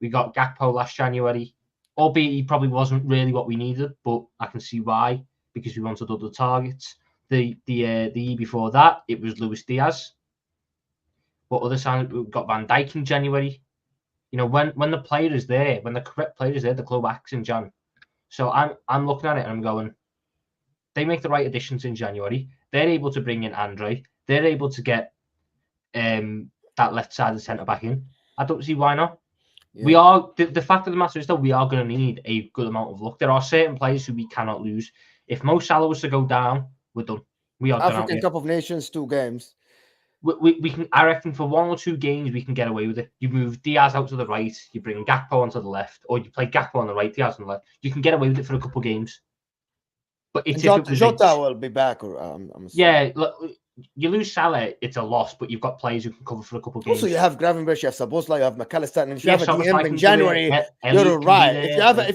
we got Gakpo last January, albeit he probably wasn't really what we needed, but I can see why, because we wanted other targets. The year before that, it was Luis Diaz. But other side, we've got Van Dijk in January. When the player is there, when the correct player is there, the club acts in Jan. So I'm looking at it and I'm going, they make the right additions in January. They're able to bring in Andre. They're able to get that left side of centre back in. I don't see why not. Yeah. We are the fact of the matter is that we are going to need a good amount of luck. There are certain players who we cannot lose. If Mo Salah was to go down, we're done. We are done out African here. Cup of Nations, 2 games. We can. I reckon for 1 or 2 games we can get away with it. You move Diaz out to the right, you bring Gakpo onto the left, or you play Gakpo on the right, Diaz on the left. You can get away with it for a couple of games. But it's if it was Jota will be back, or I'm assuming. yeah. Look, you lose Salah, it's a loss, but you've got players who can cover for a couple of games. Also, you have Gravenberch, you have Sabozla, you have McAllister, and if you Yeah, have a Szoboszlai DM can in do January, it. you're Elliot all can be right. there,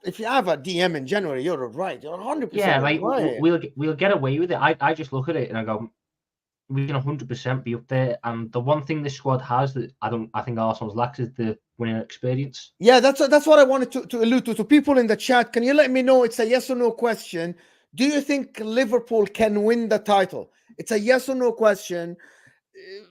If you have a DM in January, you're all right. You're 100%. yeah, like right. we'll get away with it. I just look at it and I go, we can 100% be up there. And the one thing this squad has that I think Arsenal's lacks is the winning experience. Yeah, that's what I wanted to allude to. To people in the chat, can you let me know? It's a yes or no question. Do you think Liverpool can win the title? It's a yes or no question.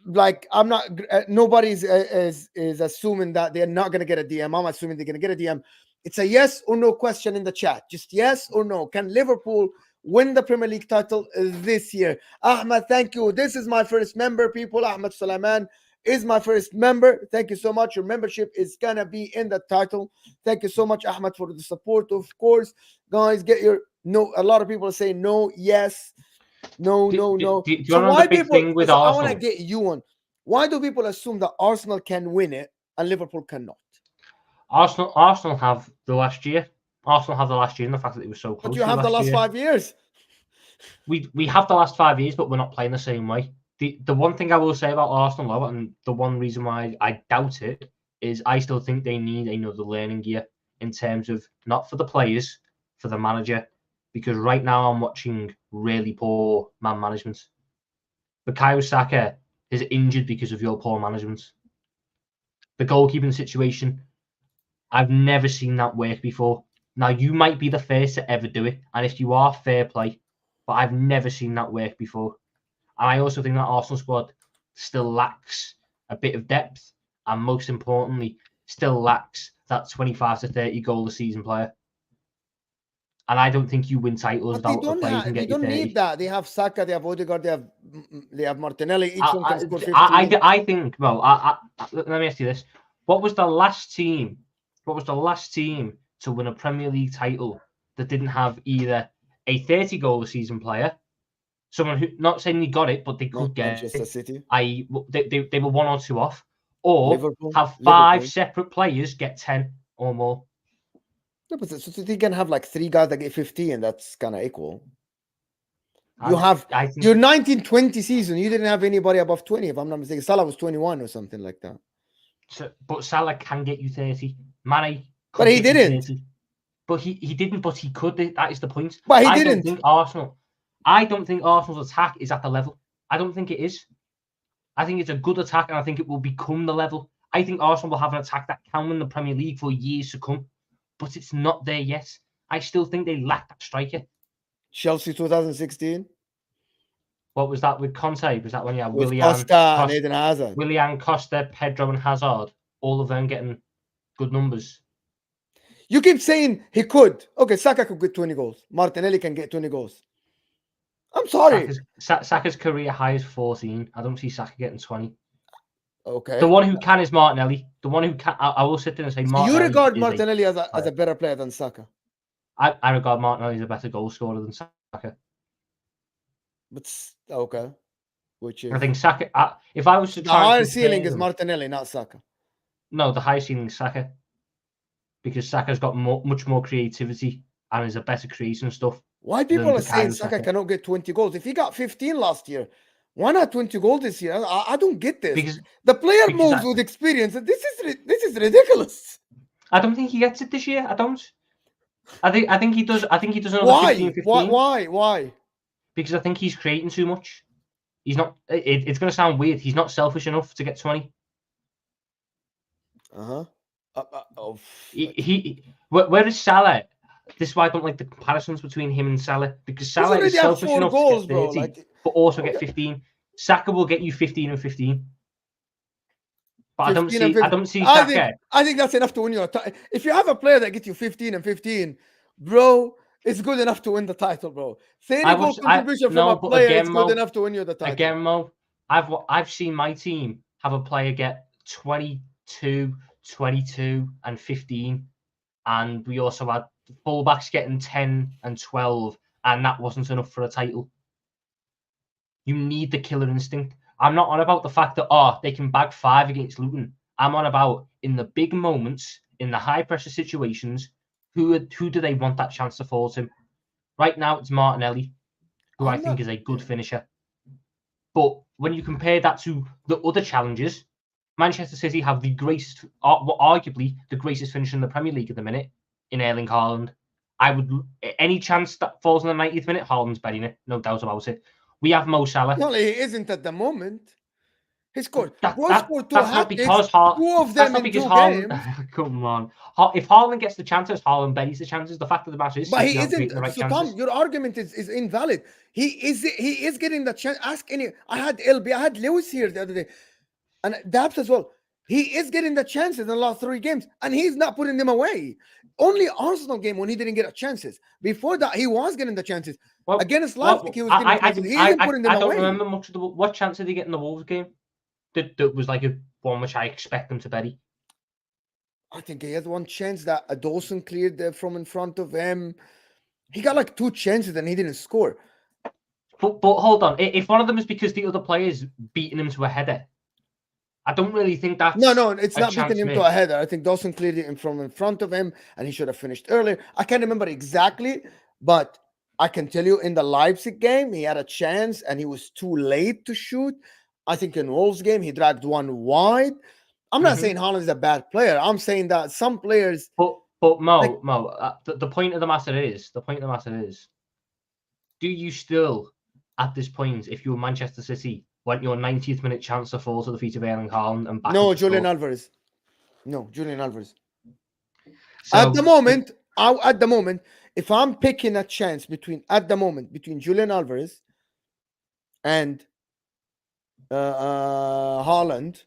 Like, I'm not. Nobody's is assuming that they're not going to get a DM. I'm assuming they're going to get a DM. It's a yes or no question in the chat. Just yes or no. Can Liverpool win the Premier League title this year? Ahmed, thank you. This is my first member, people. Ahmed Sulaiman is my first member. Thank you so much. Your membership is going to be in the title. Thank you so much, Ahmed, for the support. Of course, guys, get your no. A lot of people say no, yes, no. Do you So know why the big people? thing with So I Arsenal? want to get you on. Why do people assume that Arsenal can win it and Liverpool cannot? Arsenal have the last year. Arsenal have the last year, and the fact that it was so close. But you have the last 5 years. We have the last 5 years, but we're not playing the same way. The one thing I will say about Arsenal, though, and the one reason why I doubt it, is I still think they need another learning year in terms of not for the players, for the manager, because right now I'm watching really poor man management. Bukayo Saka is injured because of your poor management. The goalkeeping situation, I've never seen that work before. Now, you might be the first to ever do it, and if you are, fair play, but I've never seen that work before. And I also think that Arsenal squad still lacks a bit of depth, and most importantly, still lacks that 25 to 30 goal a season player. And I don't think you win titles But without the players and they get you don't 30. need that. They have Saka, they have Odegaard, they have Martinelli. Each one can score 15. I think. Well, let me ask you this: what was the last team to win a Premier League title that didn't have either a 30 goal a season player, someone who, not saying they got it, but they could get Manchester City. I.e., they were 1 or 2 off, or Liverpool, have 5 separate players get 10 or more. No, but so they can have like 3 guys that get 50, and that's kind of equal. You I think your 1920 season, you didn't have anybody above 20, if I'm not mistaken. Salah was 21 or something like that. But Salah can get you 30. Mane, but he didn't. 30. But he didn't. But he could. That is the point. But he I didn't. I don't think Arsenal's attack is at the level. I don't think it is. I think it's a good attack, and I think it will become the level. I think Arsenal will have an attack that can win the Premier League for years to come. But it's not there yet. I still think they lack that striker. Chelsea 2016. What was that with Conte? Was that when you had with Costa and Eden Hazard? Willian, Costa, Pedro, and Hazard, all of them getting good numbers. You keep saying he could. Okay, Saka could get 20 goals. Martinelli can get 20 goals. I'm sorry. Saka's career high is 14. I don't see Saka getting 20. Okay. The one who can is Martinelli. The one who can, I will sit there and say Martinelli. You regard Martinelli as a better player than Saka? I regard Martinelli as a better goal scorer than Saka. But okay, which is I think Saka. If I was to try, the higher ceiling is Martinelli, not Saka. No, the higher ceiling is Saka, because Saka's got much more creativity and is a better creator and stuff. Why people are saying Saka cannot get 20 goals? If he got 15 last year, why not 20 goals this year? I don't get this. Because the player moves with experience. This is ridiculous. I don't think he gets it this year. I don't. I think he does. I think he does another Why? 15. Why? Because I think he's creating too much. He's not. It's going to sound weird. He's not selfish enough to get 20. Where is Salah? This is why I don't like the comparisons between him and Salah, because Salah is selfish enough to get 30, but also get 15. Saka will get you 15 and 15. But I don't see Saka. I think that's enough to win your title. If you have a player that gets you 15 and 15, bro, it's good enough to win the title, bro. 30 goal contribution from a player is good enough to win you the title. Again, Mo, I've seen my team have a player get 22, 22, and 15, and we also had fullbacks getting 10 and 12, and that wasn't enough for a title. You need the killer instinct. I'm not on about the fact that they can bag 5 against Luton. I'm on about in the big moments, in the high pressure situations, who do they want that chance to fall to? Right now, it's Martinelli, who I think is a good finisher. But when you compare that to the other challenges, Manchester City have the greatest, arguably the greatest finisher in the Premier League at the minute, in Erling Haaland. Any chance that falls in the 90th minute, Haaland's betting it, no doubt about it. We have Mo Salah. Well, he isn't at the moment. He scored. That's not because 2 of them in 2 games. Come on. If Haaland gets the chances, Haaland buries the chances. The fact of the matter is, but he isn't. The right so Tom, your argument is invalid. He is getting the chance. Ask any. I had LB. I had Lewis here the other day, and Dabs as well. He is getting the chances in the last 3 games, and he's not putting them away. Only Arsenal game when he didn't get chances. Before that, he was getting the chances. Against Leipzig, he was getting chances. He isn't putting them away. I don't remember much of what chance did he get in the Wolves game? That was like a one which I expect him to bury. I think he had one chance that a Dawson cleared from in front of him. He got like 2 chances and he didn't score. But hold on. If one of them is because the other player's beating him to a header, I don't really think that's... No, it's not beating him to a header. I think Dawson cleared it from in front of him and he should have finished earlier. I can't remember exactly, but I can tell you in the Leipzig game, he had a chance and he was too late to shoot. I think in Wolves game, he dragged one wide. I'm not saying Haaland is a bad player. I'm saying that some players... But Mo, the point of the matter is, do you still, at this point, if you're Manchester City, want your 90th minute chance to fall to the feet of Erling Haaland and back? No, Julian Alvarez. No, Julian Alvarez. So, at the moment, if I'm picking a chance between Julian Alvarez and Haaland,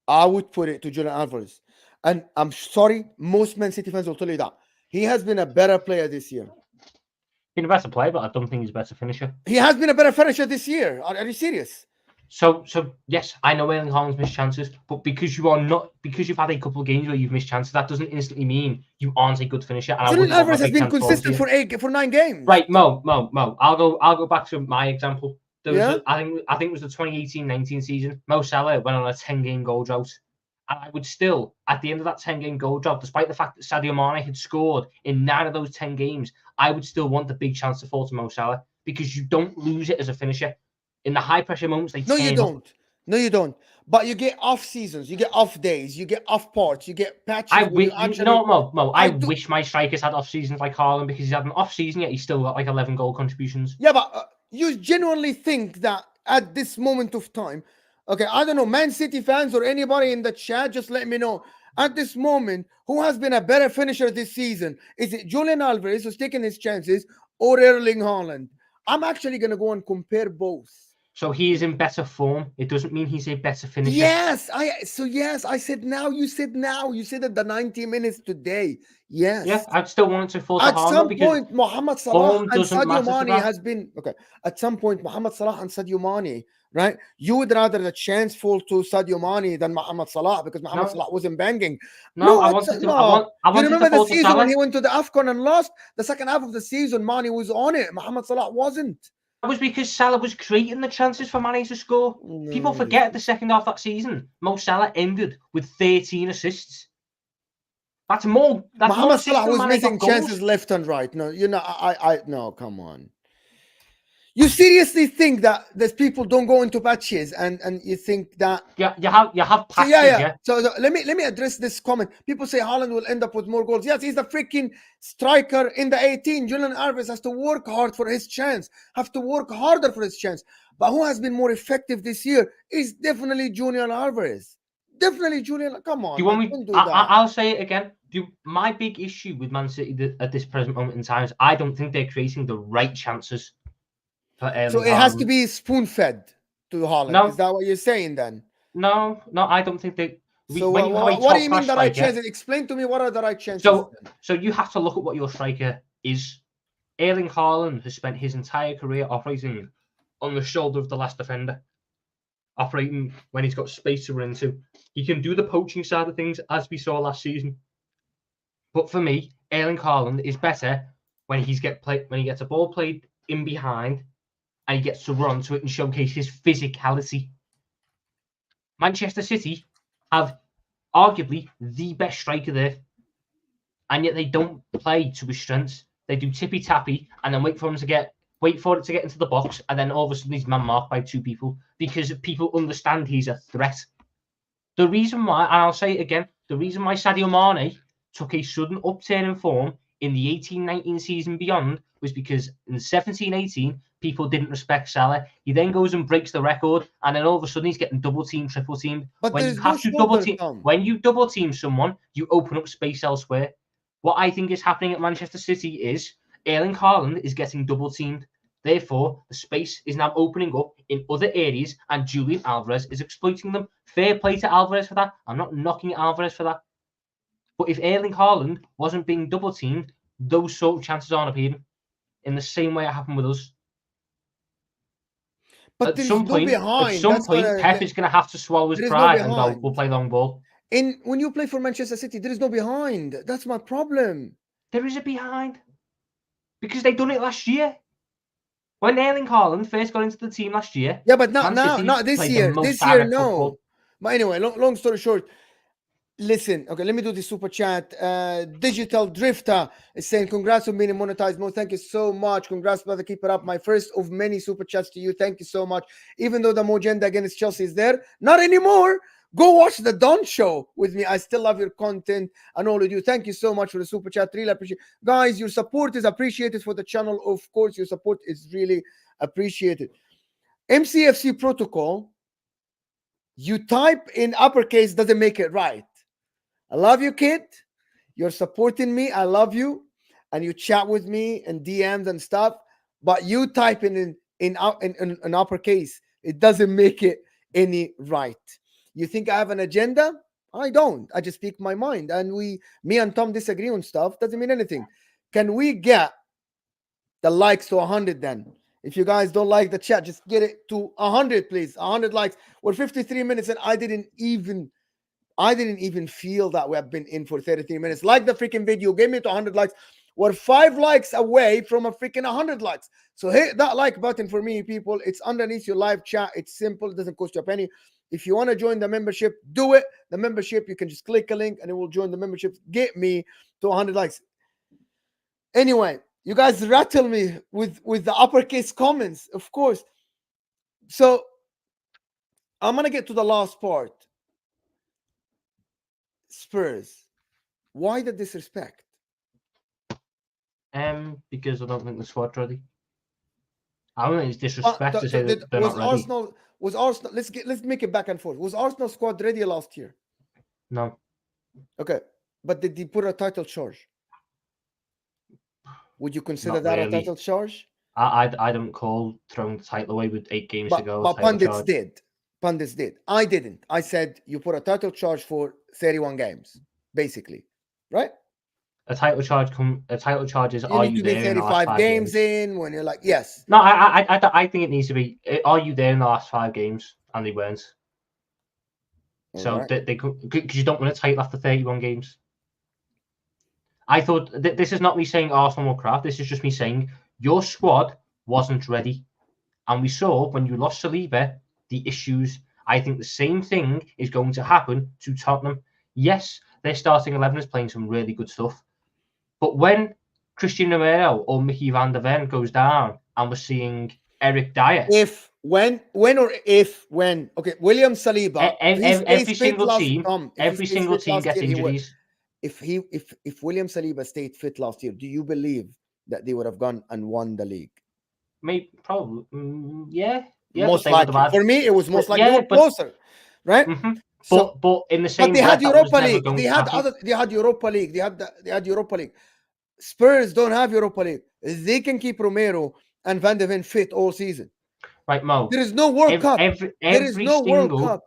I would put it to Julian Alvarez. And I'm sorry, most Man City fans will tell you that. He has been a better player this year. Been a better player, but I don't think he's a better finisher. He has been a better finisher this year. Are you serious? So yes, I know Erling Haaland's missed chances, but because you've had a couple of games where you've missed chances, that doesn't instantly mean you aren't a good finisher. And Julian Alvarez has been consistent for 9 games. Right, Mo. I'll go back to my example. I think it was the 2018-19 season. Mo Salah went on a 10-game goal drought. And I would still, at the end of that 10-game goal drought, despite the fact that Sadio Mane had scored in 9 of those 10 games, I would still want the big chance to fall to Mo Salah because you don't lose it as a finisher. In the high-pressure moments, No, you don't. But you get off seasons, you get off days, you get off parts, you get patches. I wish my strikers had off seasons like Haaland because he's had an off season yet he's still got like 11 goal contributions. Yeah, but you genuinely think that at this moment of time, okay, I don't know, Man City fans or anybody in the chat, just let me know. At this moment, who has been a better finisher this season? Is it Julian Alvarez who's taking his chances or Erling Haaland? I'm actually going to go and compare both. So he is in better form. It doesn't mean he's a better finisher. Yes, I said now. You said now. You said at the 90 minutes today. Yes. Yeah, I'd still want to fall to At some point, Mohamed Salah and Sadio Mane has been okay. At some point, Mohamed Salah and Sadio Mane, right? You would rather the chance fall to Sadio Mane than Mohamed Salah because Mohamed Salah wasn't banging. No, I wanted to. You remember the season when he went to the AFCON and lost? The second half of the season, Mane was on it. Mohamed Salah wasn't. That was because Salah was creating the chances for Mane to score. People forget the second half of that season, Mo Salah ended with 13 assists. That's more. Mohamed Salah was missing chances left and right. No, no, come on. You seriously think that there's people don't go into patches and you think that you have patches, So let me address this comment. People say Haaland will end up with more goals. Yes, he's the freaking striker in the 18. Julian Alvarez has to work hard for his chance. Have to work harder for his chance. But who has been more effective this year is definitely Julian Alvarez. Definitely Julian. Come on. Do you want me? I'll say it again. My big issue with Man City at this present moment in time is I don't think they're creating the right chances. So it has to be spoon-fed to Haaland. No. Is that what you're saying then? No, I don't think they. So what do you mean the right chances? Explain to me what are the right chances. So you have to look at what your striker is. Erling Haaland has spent his entire career operating on the shoulder of the last defender. operating when he's got space to run into. He can do the poaching side of things, as we saw last season. But for me, Erling Haaland is better when he gets a ball played in behind and he gets to run to it and showcase his physicality. Manchester City have arguably the best striker there, and yet they don't play to his strengths. They do tippy tappy and then wait for it to get into the box, and then all of a sudden he's man marked by two people because people understand he's a threat. The reason why, and I'll say it again, the reason why Sadio Mane took a sudden upturn in form in the 18-19 season beyond was because in 17-18 people didn't respect Salah. He then goes and breaks the record, and then all of a sudden he's getting double teamed, triple teamed. But When there's you no have to double shoulder, team, Tom. when you double team someone, you open up space elsewhere. What I think is happening at Manchester City is Erling Haaland is getting double teamed. Therefore, the space is now opening up in other areas, and Julian Alvarez is exploiting them. Fair play to Alvarez for that. I'm not knocking Alvarez for that. But if Erling Haaland wasn't being double teamed, those sort of chances aren't appearing in the same way it happened with us. But At there's some no point, behind. Pep is going to have to swallow his There is no pride and go, behind. we'll play long ball. When you play for Manchester City, there is no behind. That's my problem. There is a behind. Because they done it last year. When Erling Haaland first got into the team last year. Yeah, but not this year. This year, no. Football. But anyway, long story short, listen, okay, let me do the super chat. Digital Drifter is saying, congrats on being monetized. Mo, thank you so much. Congrats, brother. Keep it up. My first of many super chats to you. Thank you so much. Even though the Mojenda against Chelsea is there, not anymore. Go watch the Don Show with me. I still love your content and all of you. Thank you so much for the super chat. Really appreciate it. Guys, your support is appreciated for the channel. Of course, your support is really appreciated. MCFC protocol, you type in uppercase doesn't make it right. I love you, kid. You're supporting me. I love you. And you chat with me and DMs and stuff. But you type in uppercase, it doesn't make it any right. You think I have an agenda? I don't. I just speak my mind. And me and Tom disagree on stuff. Doesn't mean anything. Can we get the likes to 100 then? If you guys don't like the chat, just get it to 100, please. 100 likes. We're 53 minutes and I didn't even feel that we have been in for 33 minutes. Like the freaking video. Give me to 100 likes. We're 5 likes away from a freaking 100 likes. So hit that like button for me, people. It's underneath your live chat. It's simple. It doesn't cost you a penny. If you want to join the membership, do it. The membership, you can just click a link and it will join the membership. Get me to 100 likes. Anyway, you guys rattle me with the uppercase comments, of course. So I'm going to get to the last part. Spurs. Why the disrespect? Because I don't think the squad's ready. I don't think it's disrespect to say that they're not ready. Was Arsenal? Let's make it back and forth. Was Arsenal squad ready last year? No. Okay, but did they put a title charge? Would you consider that a title charge? I don't call throwing the title away with 8 games to go. But pundits did. Pundits did. I didn't. I said you put a title charge for 31 games, basically, right? A title charge is, you need to be 35 games in when you're like, yes. No, I think it needs to be, are you there in the last 5 games? And they weren't. So right. they could, because you don't win a title after 31 games. I thought this is not me saying Arsenal were crap. This is just me saying your squad wasn't ready. And we saw when you lost Saliba, the issues. I think the same thing is going to happen to Tottenham. Yes, their starting 11 is playing some really good stuff. But when Christian Romero or Mickey van der Ven goes down and we're seeing Eric Dyer. When okay, William Saliba, every single team gets injuries. If William Saliba stayed fit last year, do you believe that they would have gone and won the league? Maybe, probably, yeah. Most likely. For me, it was most likely closer, right? Mm-hmm. But in the same, but they had Europa League. They had Europa League. They had Europa League. Spurs don't have Europa League. They can keep Romero and Van de Ven fit all season. Right, Mo. There is no World Cup. There is no World Cup.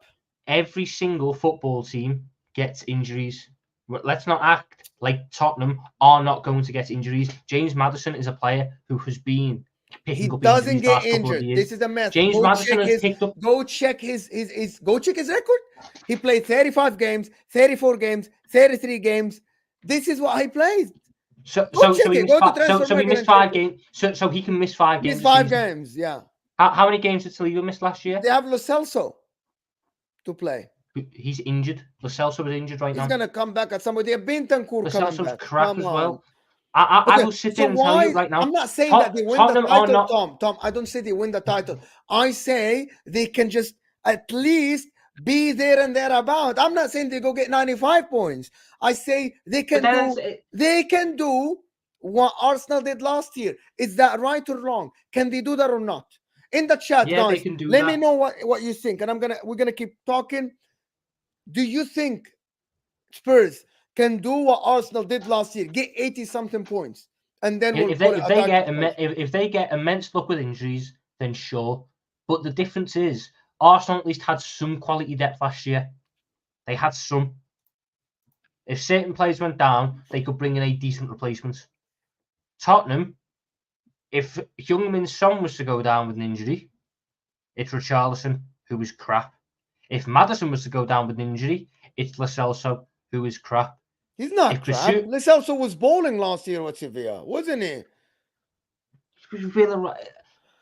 Every single football team gets injuries. Let's not act like Tottenham are not going to get injuries. James Maddison is a player who has been picking up doesn't injuries the get last couple of injured. years. This is a mess. James Maddison has picked up. Go check his record. He played 35 games, 34 games, 33 games. This is what he plays. So Check he it. Go to transfer so he market missed and check 5 it. games. So he can miss 5 games. Missed 5 games. Yeah. How many games did Saliba miss last year? They have Lo Celso to play. He's injured. Lo Celso is injured right now. He's gonna come back at some point. They're Bentancur Lo coming Celso's back. crap Come as on. well. I will sit there and tell you right now. I'm not saying that they win the Tottenham are title, not. Tom. I don't say they win the title. I say they can just at least be there and thereabout. I'm not saying they go get 95 points. I say they can do what Arsenal did last year. Is that right or wrong? Can they do that or not? In the chat, Yeah, guys, they can do let that. me know what you think, and we're gonna keep talking. Do you think Spurs can do what Arsenal did last year, get 80-something points, and then if they get immense luck with injuries, then sure. But the difference is Arsenal at least had some quality depth last year. They had some. If certain players went down, they could bring in a decent replacement. Tottenham, if Heung-min Son was to go down with an injury, it's Richarlison, who is crap. If Maddison was to go down with an injury, it's Lo Celso, who is crap. He's not crap. Lo Celso was bowling last year with Sevilla, wasn't he?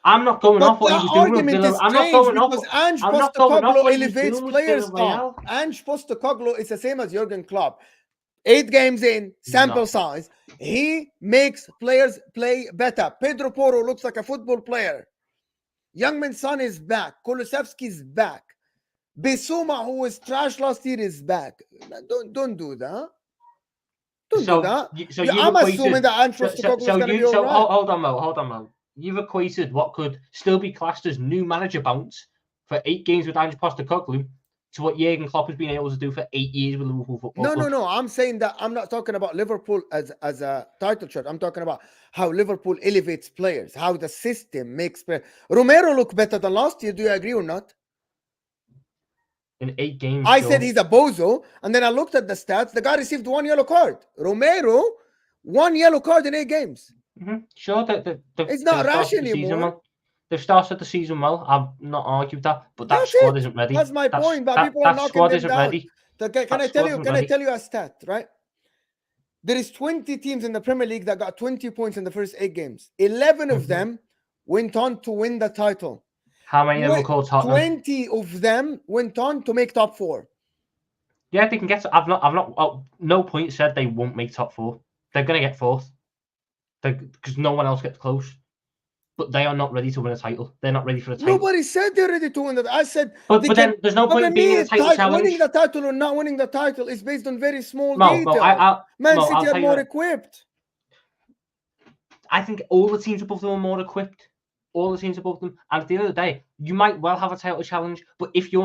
I'm not going off what he was doing with Villa. I'm not going off because Ange Postecoglou elevates players. Ange Postecoglou is the same as Jurgen Klopp. 8 games in, sample size. He makes players play better. Pedro Porro looks like a football player. Youngman Son is back. Kulusevski is back. Bissouma, who was trash last year, is back. Don't do that. Don't do that. I'm assuming that Ange Postecoglou is going to be all right. Hold on, Mo. You've equated what could still be classed as new manager bounce for 8 games with Ange Postecoglou to what Jurgen Klopp has been able to do for 8 years with Liverpool Football Club. No. I'm saying that I'm not talking about Liverpool as a title shot. I'm talking about how Liverpool elevates players, how the system makes players. Romero look better than last year. Do you agree or not? In 8 games, I said he's a bozo, and then I looked at the stats. The guy received 1 yellow card. Romero, 1 yellow card in 8 games. Sure, it's not rash anymore. Well. They've started the season well. I've not argued that, but that squad isn't ready. That's my point. But people are knocking them down. Ready. Can I tell you a stat? Right, there is 20 teams in the Premier League that got 20 points in the first 8 games. 11 of them went on to win the title. How many of them were called Tottenham? 20 of them went on to make top 4. Yeah, they can get. I've not. No point said they won't make top 4. They're going to get 4th. Because no one else gets close. But they are not ready to win a title. They're not ready for a title. Nobody said they're ready to win it. I said, but then there's no point in being in a title challenge. Winning the title or not winning the title is based on very small details. Man City are more equipped. I think all the teams above them are more equipped. All the teams above them. And at the end of the day, you might well have a title challenge. But if you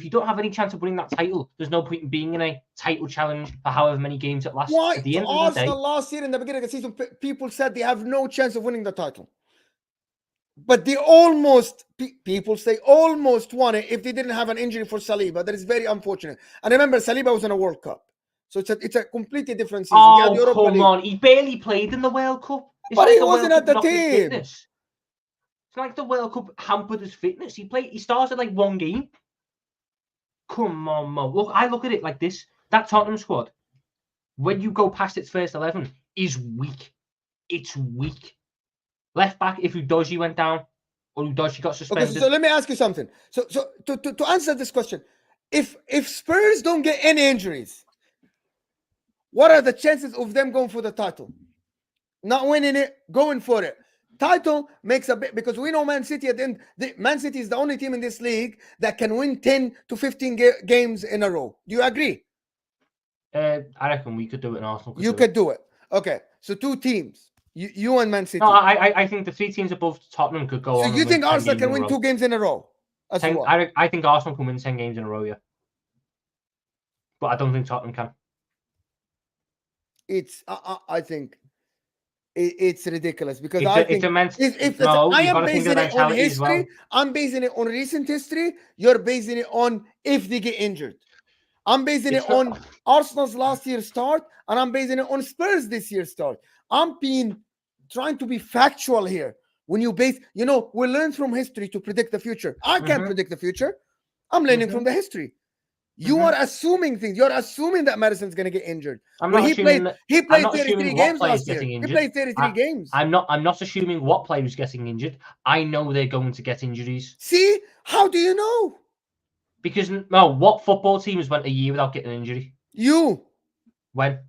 don't have any chance of winning that title, there's no point in being in a title challenge for however many games it lasts. Why? At the end of the day, Arsenal last year in the beginning of the season, people said they have no chance of winning the title. But they people say almost won it if they didn't have an injury for Saliba. That is very unfortunate. And remember, Saliba was in a World Cup. So it's a completely different season. Oh, come on. He barely played in the World Cup. But he wasn't at the team. It's like the World Cup hampered his fitness. He started like 1 game. Come on, Mo. Look, I look at it like this. That Tottenham squad, when you go past its first 11, is weak. It's weak. Left back, if Udogie went down, or Udogie got suspended. Okay, so let me ask you something. So to answer this question, if Spurs don't get any injuries, what are the chances of them going for the title? Not winning it, going for it. Title makes a bit, because we know Man City at the end. Man City is the only team in this league that can win 10 to 15 games in a row. Do you agree? I reckon we could do it in Arsenal. You could do it. Okay, so 2 teams. You and Man City. No, I think the 3 teams above Tottenham could go on. So you think Arsenal can win 2 games in a row? I think Arsenal can win 10 games in a row, yeah. But I don't think Tottenham can. I think it's ridiculous because I am basing it on history. Well. I'm basing it on recent history. You're basing it on if they get injured. I'm basing it on Arsenal's last year's start, and I'm basing it on Spurs this year's start. I'm trying to be factual here. When you base, we learn from history to predict the future. I can't predict the future. I'm learning from the history. You are assuming things. You're assuming that Madison's going to get injured. I'm When not he assuming played, he I'm played not 33 assuming what games player's last year. getting He injured. played 33 games. I'm not assuming what player is getting injured. I know they're going to get injuries. See? How do you know? Because what football teams went a year without getting an injury? You. When?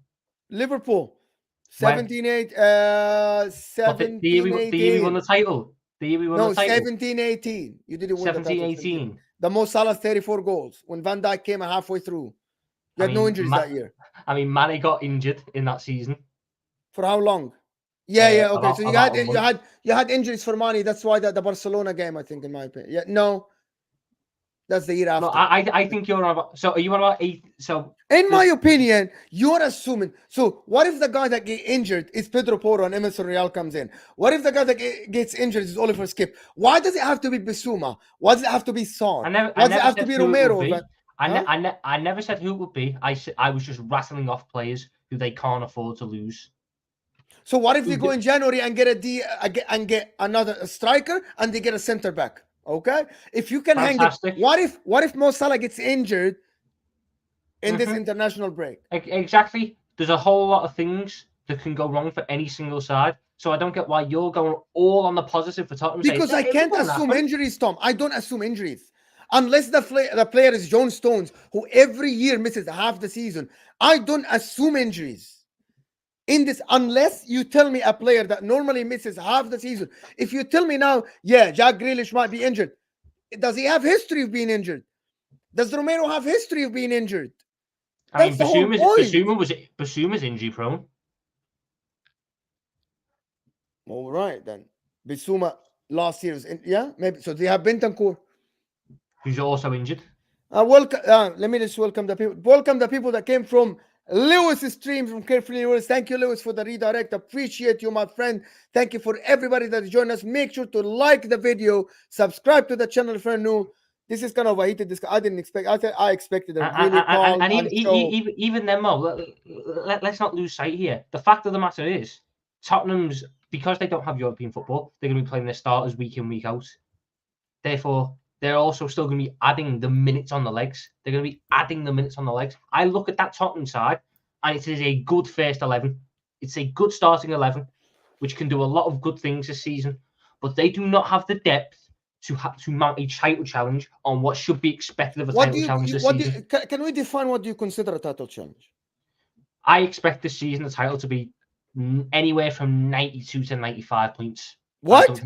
Liverpool. When? 17-8, The year we won 17-18. the title. The year we won the title. 17-18. You didn't win the title. 17-18. The Mo Salah 34 goals when Van Dijk came halfway through. You had no injuries that year. I mean, Mane got injured in that season. For how long? Yeah. Okay. So you had injuries for Mane. That's why the Barcelona game, I think, in my opinion. Yeah. No. That's the year after. No, I think you're on about. So are you on about 8? So in my opinion, you're assuming. So what if the guy that get injured is Pedro Porro and Emerson Real comes in? What if the guy that gets injured is Oliver Skip? Why does it have to be Bissouma? Why does it have to be Son? Why does it have to be Romero? I never said who it would be. I was just rattling off players who they can't afford to lose. So what if they go in January and get another striker and they get a center back? Okay, if you can hang it, what if Mo Salah gets injured in this international break? Exactly. There's a whole lot of things that can go wrong for any single side. So I don't get why you're going all on the positive for Tottenham. Because I can't assume injuries, Tom. I don't assume injuries. Unless the player is John Stones, who every year misses half the season. I don't assume injuries. In this, unless you tell me a player that normally misses half the season. If you tell me now, Jack Grealish might be injured. Does he have history of being injured? Does Romero have history of being injured? I mean, Bissouma's injury prone. All right, then. Bissouma last year was maybe. So they have Bentancur, who's also injured. Let me just welcome the people. Welcome the people that came from Lewis stream from Carefully Lewis. Thank you, Lewis, for the redirect. Appreciate you, my friend. Thank you for everybody that joined us. Make sure to like the video, subscribe to the channel if you're new. This is kind of a heated discussion. I didn't expect. I expected a really calm and even then, Mo, let's not lose sight here. The fact of the matter is, Tottenham's, because they don't have European football, they're going to be playing their starters week in, week out. Therefore, they're also still going to be adding the minutes on the legs. They're going to be adding the minutes on the legs. I look at that Tottenham side, and it is a good first 11. It's a good starting 11, which can do a lot of good things this season. But they do not have the depth to mount a title challenge on what should be expected of a title challenge this season. Can we define what do you consider a title challenge? I expect this season the title to be anywhere from 92 to 95 points. What?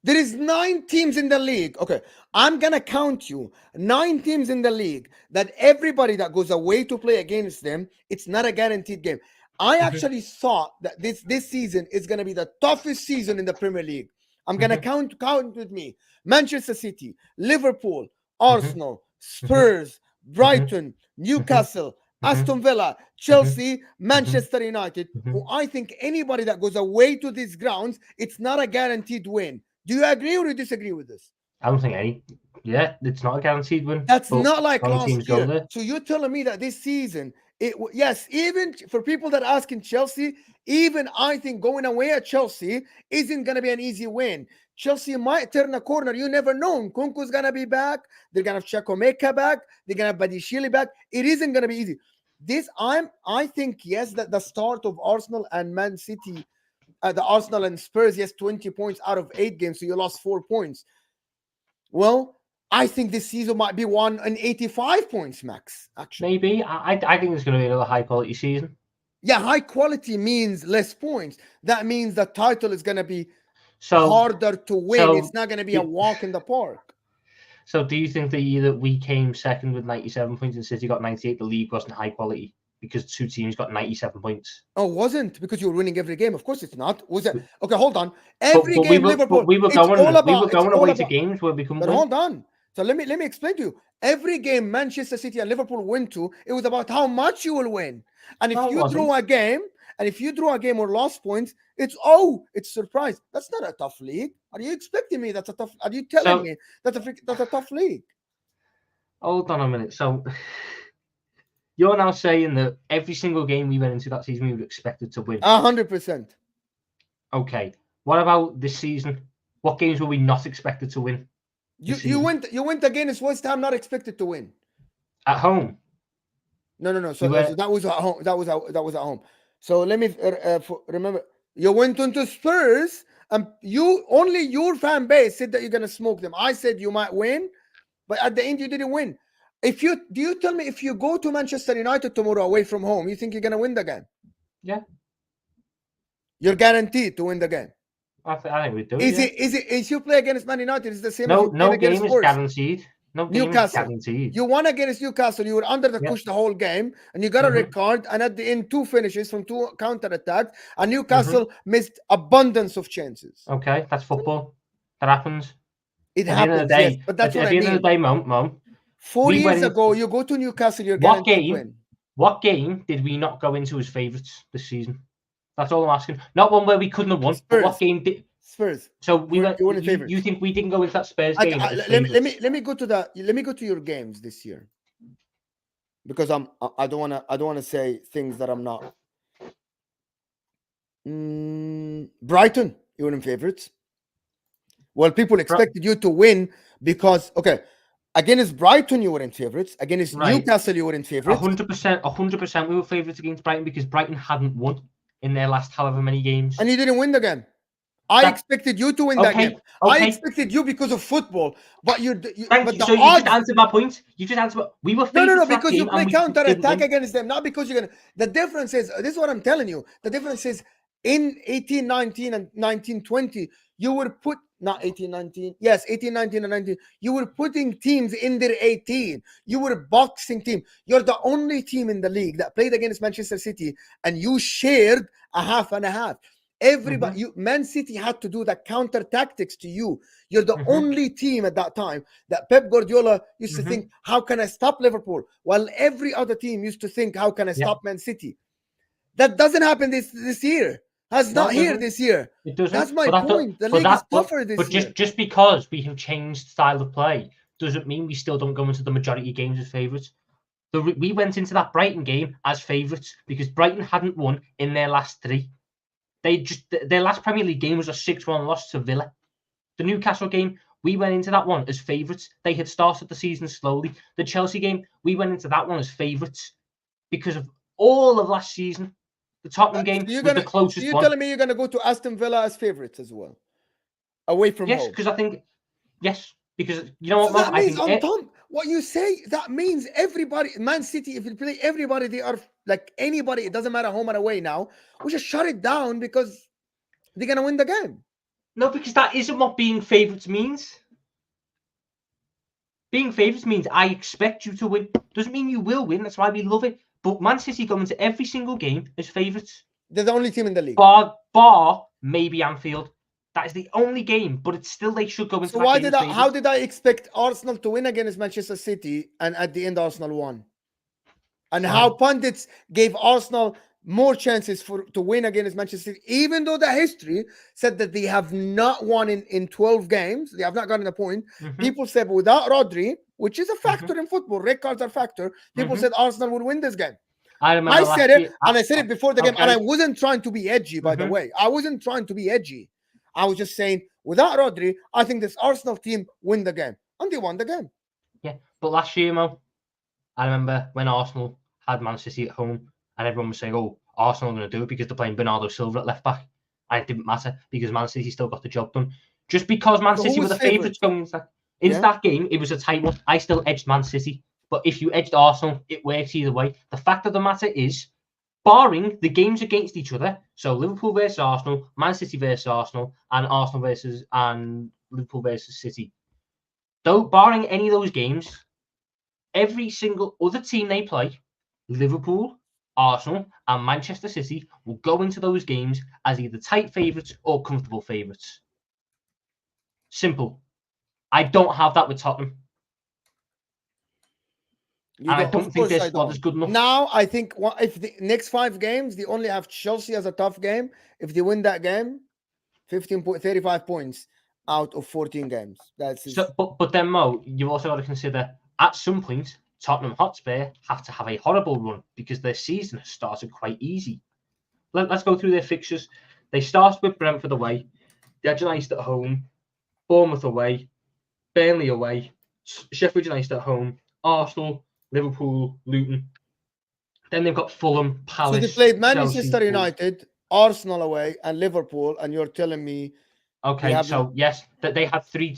There is 9 teams in the league. Okay, I'm gonna count you 9 teams in the league that everybody that goes away to play against them, it's not a guaranteed game. I actually thought that this season is gonna be the toughest season in the Premier League. I'm gonna count with me: Manchester City, Liverpool, Arsenal, Spurs, Brighton, Newcastle, Aston Villa, Chelsea, Manchester United, who I think anybody that goes away to these grounds, it's not a guaranteed win. Do you agree or you disagree with this? I don't think any. Yeah, it's not a guaranteed win. That's not like last year. So you're telling me that this season, yes, even for people that are asking Chelsea, even I think going away at Chelsea isn't going to be an easy win. Chelsea might turn a corner. You never know. Nkunku's going to be back. They're going to have Chakomeka back. They're going to have Badishili back. It isn't going to be easy. I think, yes, that the start of Arsenal and Man City, the Arsenal and Spurs, yes, 20 points out of 8 games, so you lost 4 points. Well, I think this season might be won in 85 points max, actually. Maybe. I think it's going to be another high-quality season. Yeah, high quality means less points. That means the title is going to be harder to win. It's not going to be a walk in the park. So do you think the year that we came second with 97 points and City got 98, the league wasn't high quality because 2 teams got 97 points? Oh, wasn't? Because you were winning every game. Of course it's not. Was it? Okay, hold on. Every game Liverpool. We were going away to games where we couldn't win. Hold on. So let me explain to you. Every game Manchester City and Liverpool win to, it was about how much you will win. And if you draw a game, or lost points, it's surprise. That's not a tough league. Are you expecting me that's a tough? Are you telling me that's a tough league? Hold on a minute. So you're now saying that every single game we went into that season we were expected to win. 100%. Okay. What about this season? What games were we not expected to win? You went against West Ham, not expected to win. At home? No. So that was at home. That was at home. So let me remember. You went into Spurs, and only your fan base said that you're gonna smoke them. I said you might win, but at the end you didn't win. Do you tell me if you go to Manchester United tomorrow away from home, you think you're gonna win the game? Yeah. You're guaranteed to win the game. I think we do. Is you play against Man United? It's the same. No game is guaranteed. No game Newcastle. is guaranteed. You won against Newcastle. You were under the push the whole game, and you got a red card. And at the end, 2 finishes from 2 counter attacks, and Newcastle missed abundance of chances. Okay, that's football. That happens. It happens. Yes, but that's what I mean. At the end of the day, Mo. 4 years ago, you go to Newcastle. You're guaranteed to win. What game did we not go into as favourites this season? That's all I'm asking. Not one where we couldn't have won. But what game did Spurs? So we went. You think we didn't go into that Spurs game? Let me go to that. Let me go to your games this year, because I don't want to say things that I'm not. Brighton, you were in favourites. Well, people expected you to win because against Brighton you were in favourites. Against Newcastle you were in favourites. 100%. We were favourites against Brighton because Brighton hadn't won in their last however many games, and you didn't win the game. I expected you to win that game. I expected you because of football, but you just answered my point. You just answered. We were no, because you play counter attack against them, not because you're gonna. The difference is this is what I'm telling you. The difference is in 18-19 and 19-20, you were put not 18-19. Yes, 18-19 and 19. You were putting teams in their 18. You were boxing team. You're the only team in the league that played against Manchester City, and you shared a half and a half. Everybody, Man City had to do the counter tactics to you. You're the only team at that time that Pep Guardiola used to think, how can I stop Liverpool? While every other team used to think, how can I stop Man City? That doesn't happen this year. This year. It doesn't. That's my point. The league is tougher this year. But just because we have changed style of play doesn't mean we still don't go into the majority of games as favourites. We went into that Brighton game as favourites because Brighton hadn't won in their last 3. Their last Premier League game was a 6-1 loss to Villa. The Newcastle game, we went into that one as favourites. They had started the season slowly. The Chelsea game, we went into that one as favourites because of all of last season. The Tottenham game was the closest one. You're telling me you're going to go to Aston Villa as favourites as well? Away from home? Yes, because you know what, Mom? I think what you say, that means everybody, Man City, if you play everybody, they are like anybody, it doesn't matter home or away now. We just shut it down because they're going to win the game. No, because that isn't what being favourites means. Being favourites means I expect you to win. Doesn't mean you will win. That's why we love it. But Man City go into every single game as favourites. They're the only team in the league. Bar maybe Anfield. That is the only game, but it's still they should go into. So how did I expect Arsenal to win against Manchester City and at the end Arsenal won? And how pundits gave Arsenal more chances to win against Manchester City, even though the history said that they have not won in 12 games. They have not gotten a point. People said without Rodri, which is a factor in football, red cards are a factor. People said Arsenal would win this game. I said it, and I said it before the game, and I wasn't trying to be edgy, by the way. I wasn't trying to be edgy. I was just saying, without Rodri, I think this Arsenal team win the game. And they won the game. Yeah, but last year, Mo, I remember when Arsenal had Man City at home, and everyone was saying, oh, Arsenal are going to do it because they're playing Bernardo Silva at left back. And it didn't matter because Man City still got the job done. Just because Man City were the favourites going into that game, it was a tight one. I still edged Man City. But if you edged Arsenal, it works either way. The fact of the matter is, barring the games against each other, so Liverpool versus Arsenal, Man City versus Arsenal, and Liverpool versus City. Though barring any of those games, every single other team they play, Liverpool, Arsenal, and Manchester City, will go into those games as either tight favourites or comfortable favourites. Simple. I don't have that with Tottenham. I don't think their squad is good enough. Now, I think if the next 5 games, they only have Chelsea as a tough game. If they win that game, 35 points out of 14 games. But then, Mo, you also got to consider, at some point, Tottenham Hotspur have to have a horrible run because their season has started quite easy. Let's go through their fixtures. They started with Brentford away. They had United at home, Bournemouth away, Burnley away, Sheffield United at home, Arsenal, Liverpool, Luton. Then they've got Fulham, So they Palace, played Chelsea. Manchester United, Arsenal away, and Liverpool, and you're telling me Okay, haven't- so yes, that they had three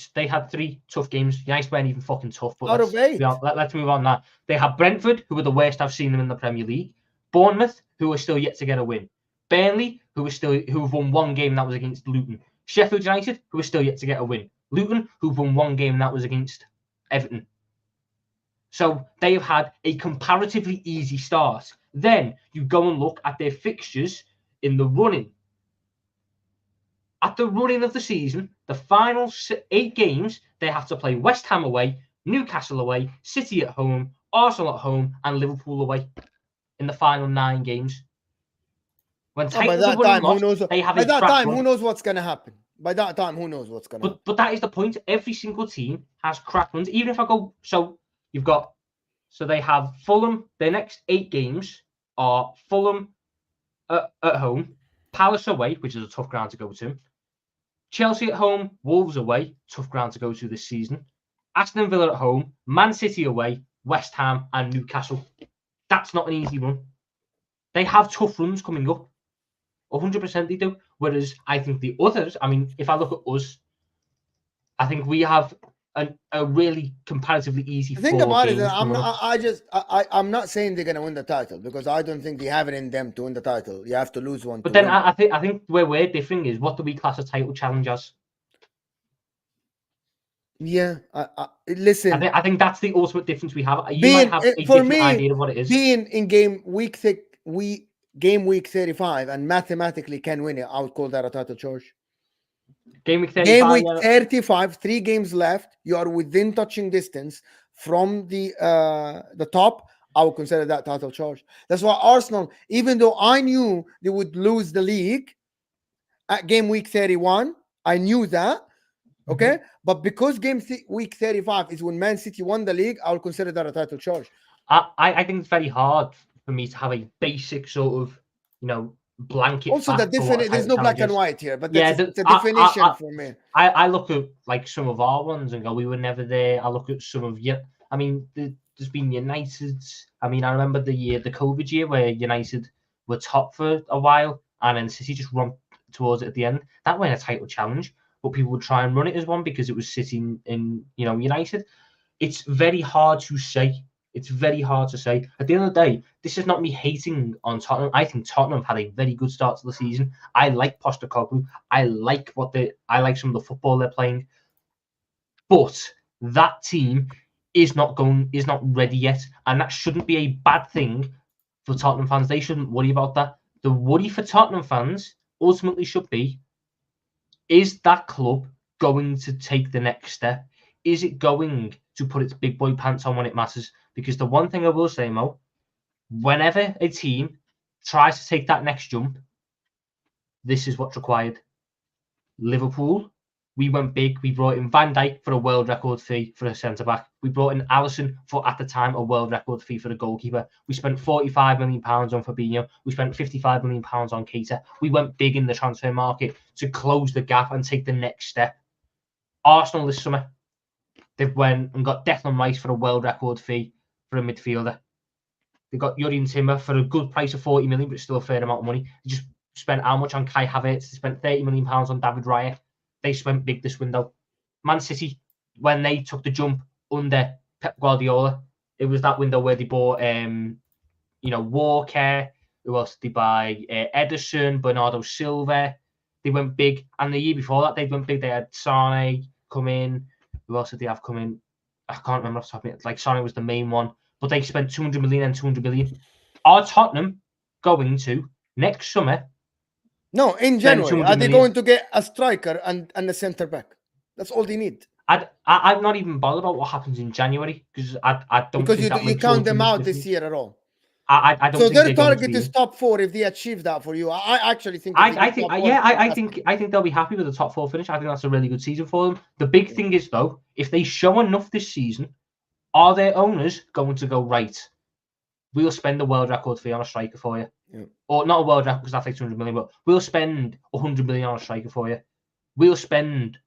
tough games. United weren't even fucking tough, but out of 8. let's move on now. They have Brentford, who were the worst I've seen them in the Premier League. Bournemouth, who are still yet to get a win. Burnley, who have won one game, that was against Luton. Sheffield United, who are still yet to get a win. Luton, who've won one game, that was against Everton. So they've had a comparatively easy start. Then you go and look at their fixtures in the running. At the running of the season, the final 8 games, they have to play West Ham away, Newcastle away, City at home, Arsenal at home, and Liverpool away in the final 9 games. When titles are running lost, they have a crack run. Who knows what's going to happen? By that time, who knows what's going to happen? But that is the point. Every single team has crack runs. Even if I go, so they have Fulham. Their next 8 games are Fulham at home, Palace away, which is a tough ground to go to. Chelsea at home, Wolves away, tough ground to go to this season. Aston Villa at home, Man City away, West Ham and Newcastle. That's not an easy run. They have tough runs coming up. 100% they do. Whereas I think the others, I mean, if I look at us, I think we have a really comparatively easy. The thing about it is, I'm not saying they're going to win the title, because I don't think they have it in them to win the title. You have to lose one. But then I think where we're differing is, what do we class a title challenge as? Yeah, listen. I think that's the ultimate difference we have. You might have a different idea of what it is. Being in game week 35 and mathematically can win it, I would call that a title charge. Game week 35. Game week 35, 3 games left. You are within touching distance from the top. I would consider that title charge. That's why Arsenal, even though I knew they would lose the league at game week 31, I knew that. Okay, but because week 35 is when Man City won the league, I would consider that a title charge. I think it's very hard for me to have a basic sort of, blanket. Also, there's no black and white here, but it's a definition for me. I look at like some of our ones and go, we were never there. I look at some of I mean, there's been United. I mean, I remember the COVID year where United were top for a while, and then City just run towards it at the end. That wasn't a title challenge, but people would try and run it as one because it was City in United. It's very hard to say. It's very hard to say. At the end of the day, this is not me hating on Tottenham. I think Tottenham had a very good start to the season. I like Postecoglou. I like some of the football they're playing. But that team is not ready yet, and that shouldn't be a bad thing for Tottenham fans. They shouldn't worry about that. The worry for Tottenham fans ultimately should be: is that club going to take the next step? Is it going to put its big boy pants on when it matters? Because the one thing I will say, Mo, whenever a team tries to take that next jump, this is what's required. Liverpool, we went big. We brought in Van Dijk for a world record fee for a centre-back. We brought in Alisson for, at the time, a world record fee for the goalkeeper. We spent £45 million on Fabinho. We spent £55 million on Keita. We went big in the transfer market to close the gap and take the next step. Arsenal this summer, they went and got Declan Rice for a world record fee for a midfielder. They got Jurrien Timber for a good price of 40 million, but still a fair amount of money. They just spent how much on Kai Havertz? They spent £30 million on David Raya. They spent big this window. Man City, when they took the jump under Pep Guardiola, it was that window where they bought, Walker. Who else did they buy? Ederson, Bernardo Silva. They went big, and the year before that, they went big. They had Sane come in. Who else did they have come in? I can't remember off the top of it. Like, Sane was the main one, but they spent 200 million and 200 million. Are Tottenham going to next summer? No, in January. Are they going to get a striker and a centre back? That's all they need. I'm not even bothered about what happens in January because I don't. Because you count them out this year at all. I don't. So think their target is top 4 if they achieve that for you. I actually think. I think they'll be happy with the top 4 finish. I think that's a really good season for them. The big thing is though, if they show enough this season, are their owners going to go right? We'll spend a world record fee on a striker for you, or not a world record because that's like 200 million, but we'll spend 100 million on a striker for you. we'll spend,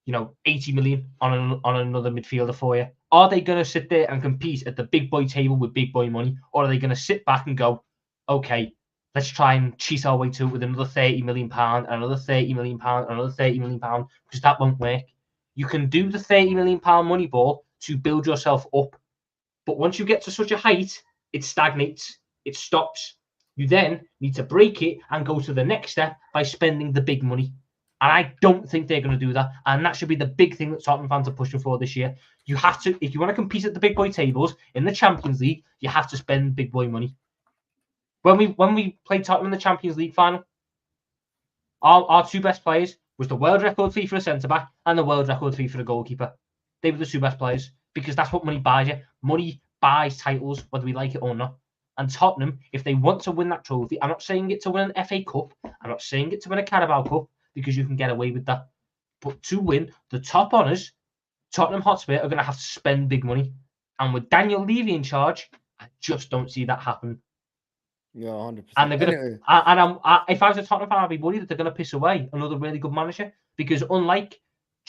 80 million on another midfielder for you. Are they going to sit there and compete at the big boy table with big boy money? Or are they going to sit back and go, okay, let's try and cheat our way to it with another £30 million, another £30 million, another £30 million, because that won't work. You can do the £30 million money ball to build yourself up. But once you get to such a height, it stagnates, it stops. You then need to break it and go to the next step by spending the big money. And I don't think they're going to do that. And that should be the big thing that Tottenham fans are pushing for this year. You have to, if you want to compete at the big boy tables in the Champions League, you have to spend big boy money. When we played Tottenham in the Champions League final, our two best players was the world record fee for a centre-back and the world record fee for a goalkeeper. They were the two best players because that's what money buys you. Money buys titles, whether we like it or not. And Tottenham, if they want to win that trophy, I'm not saying it to win an FA Cup. I'm not saying it to win a Carabao Cup because you can get away with that. But to win the top honours, Tottenham Hotspur are going to have to spend big money. And with Daniel Levy in charge, I just don't see that happen. Yeah, 100%. And they're going to. If I was a Tottenham fan, I'd be worried that they're going to piss away another really good manager because unlike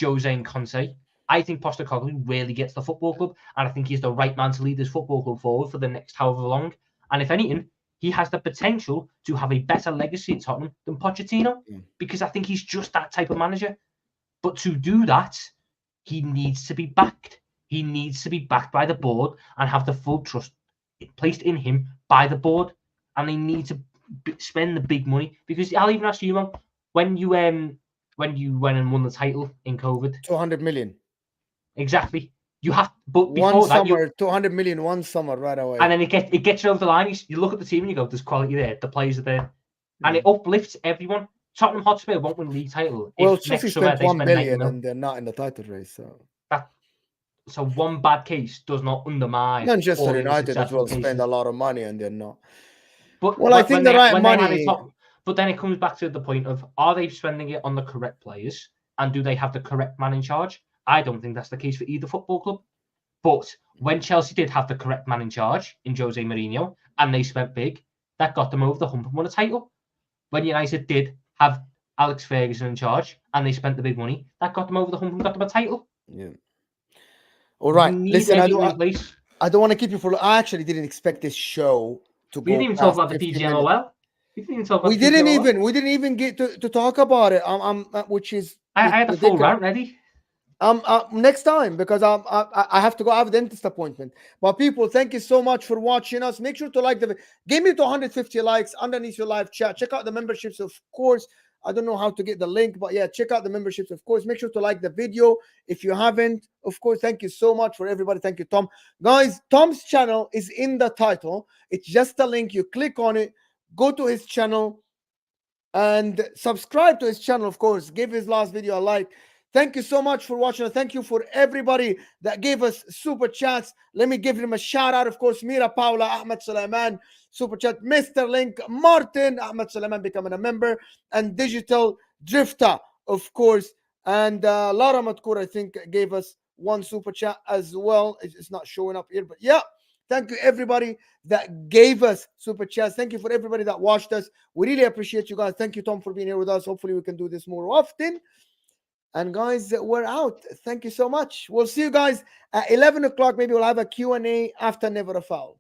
Jose and Conte, I think Postecoglou really gets the football club, and I think he's the right man to lead this football club forward for the next however long. And if anything, he has the potential to have a better legacy at Tottenham than Pochettino because I think he's just that type of manager. But to do that, he needs to be backed. He needs to be backed by the board and have the full trust placed in him by the board. And they need to spend the big money because I'll even ask you, man, when you went and won the title in COVID, 200 million. Exactly. You have, but before one that, summer, 200 million one summer right away. And then it gets you over the line. You look at the team and you go, "There's quality there. The players are there," and it uplifts everyone. Tottenham Hotspur won't win league title. Well, if next Chelsea summer spent they 1 spend billion 90 mil. and they're not in the title race. So one bad case does not undermine. Manchester United as well spend a lot of money and they're not. But I think the right money. But then it comes back to the point of: are they spending it on the correct players, and do they have the correct man in charge? I don't think that's the case for either football club. But when Chelsea did have the correct man in charge in Jose Mourinho, and they spent big, that got them over the hump and won a title. When United did have Alex Ferguson in charge, and they spent the big money, that got them over the hump and got them a title. Yeah. All right. Listen, I don't want to keep you for. I actually didn't expect this show to go. We didn't even talk about the PGMOL. We didn't even get to talk about it. Which is I had the full rant ready. Next time because I have to go. I have a dentist appointment. But people, thank you so much for watching us. Make sure to like the. Give me to 150 likes underneath your live chat. Check out the memberships, of course. I don't know how to get the link, but yeah, check out the memberships, of course. Make sure to like the video if you haven't. Of course, thank you so much for everybody. Thank you, Tom. Guys, Tom's channel is in the title. It's just a link. You click on it, go to his channel, and subscribe to his channel, of course. Give his last video a like. Thank you so much for watching. Thank you for everybody that gave us super chats. Let me give him a shout out, of course. Mira Paula, Ahmed Sulaiman, super chat. Mr. Link, Martin, Ahmed Sulaiman becoming a member, and Digital Drifter, of course. And Lara Matkour, I think, gave us one super chat as well. It's not showing up here, but yeah. Thank you, everybody that gave us super chats. Thank you for everybody that watched us. We really appreciate you guys. Thank you, Tom, for being here with us. Hopefully, we can do this more often. And guys, we're out. Thank you so much. We'll see you guys at 11 o'clock. Maybe we'll have a Q&A after Never a Foul.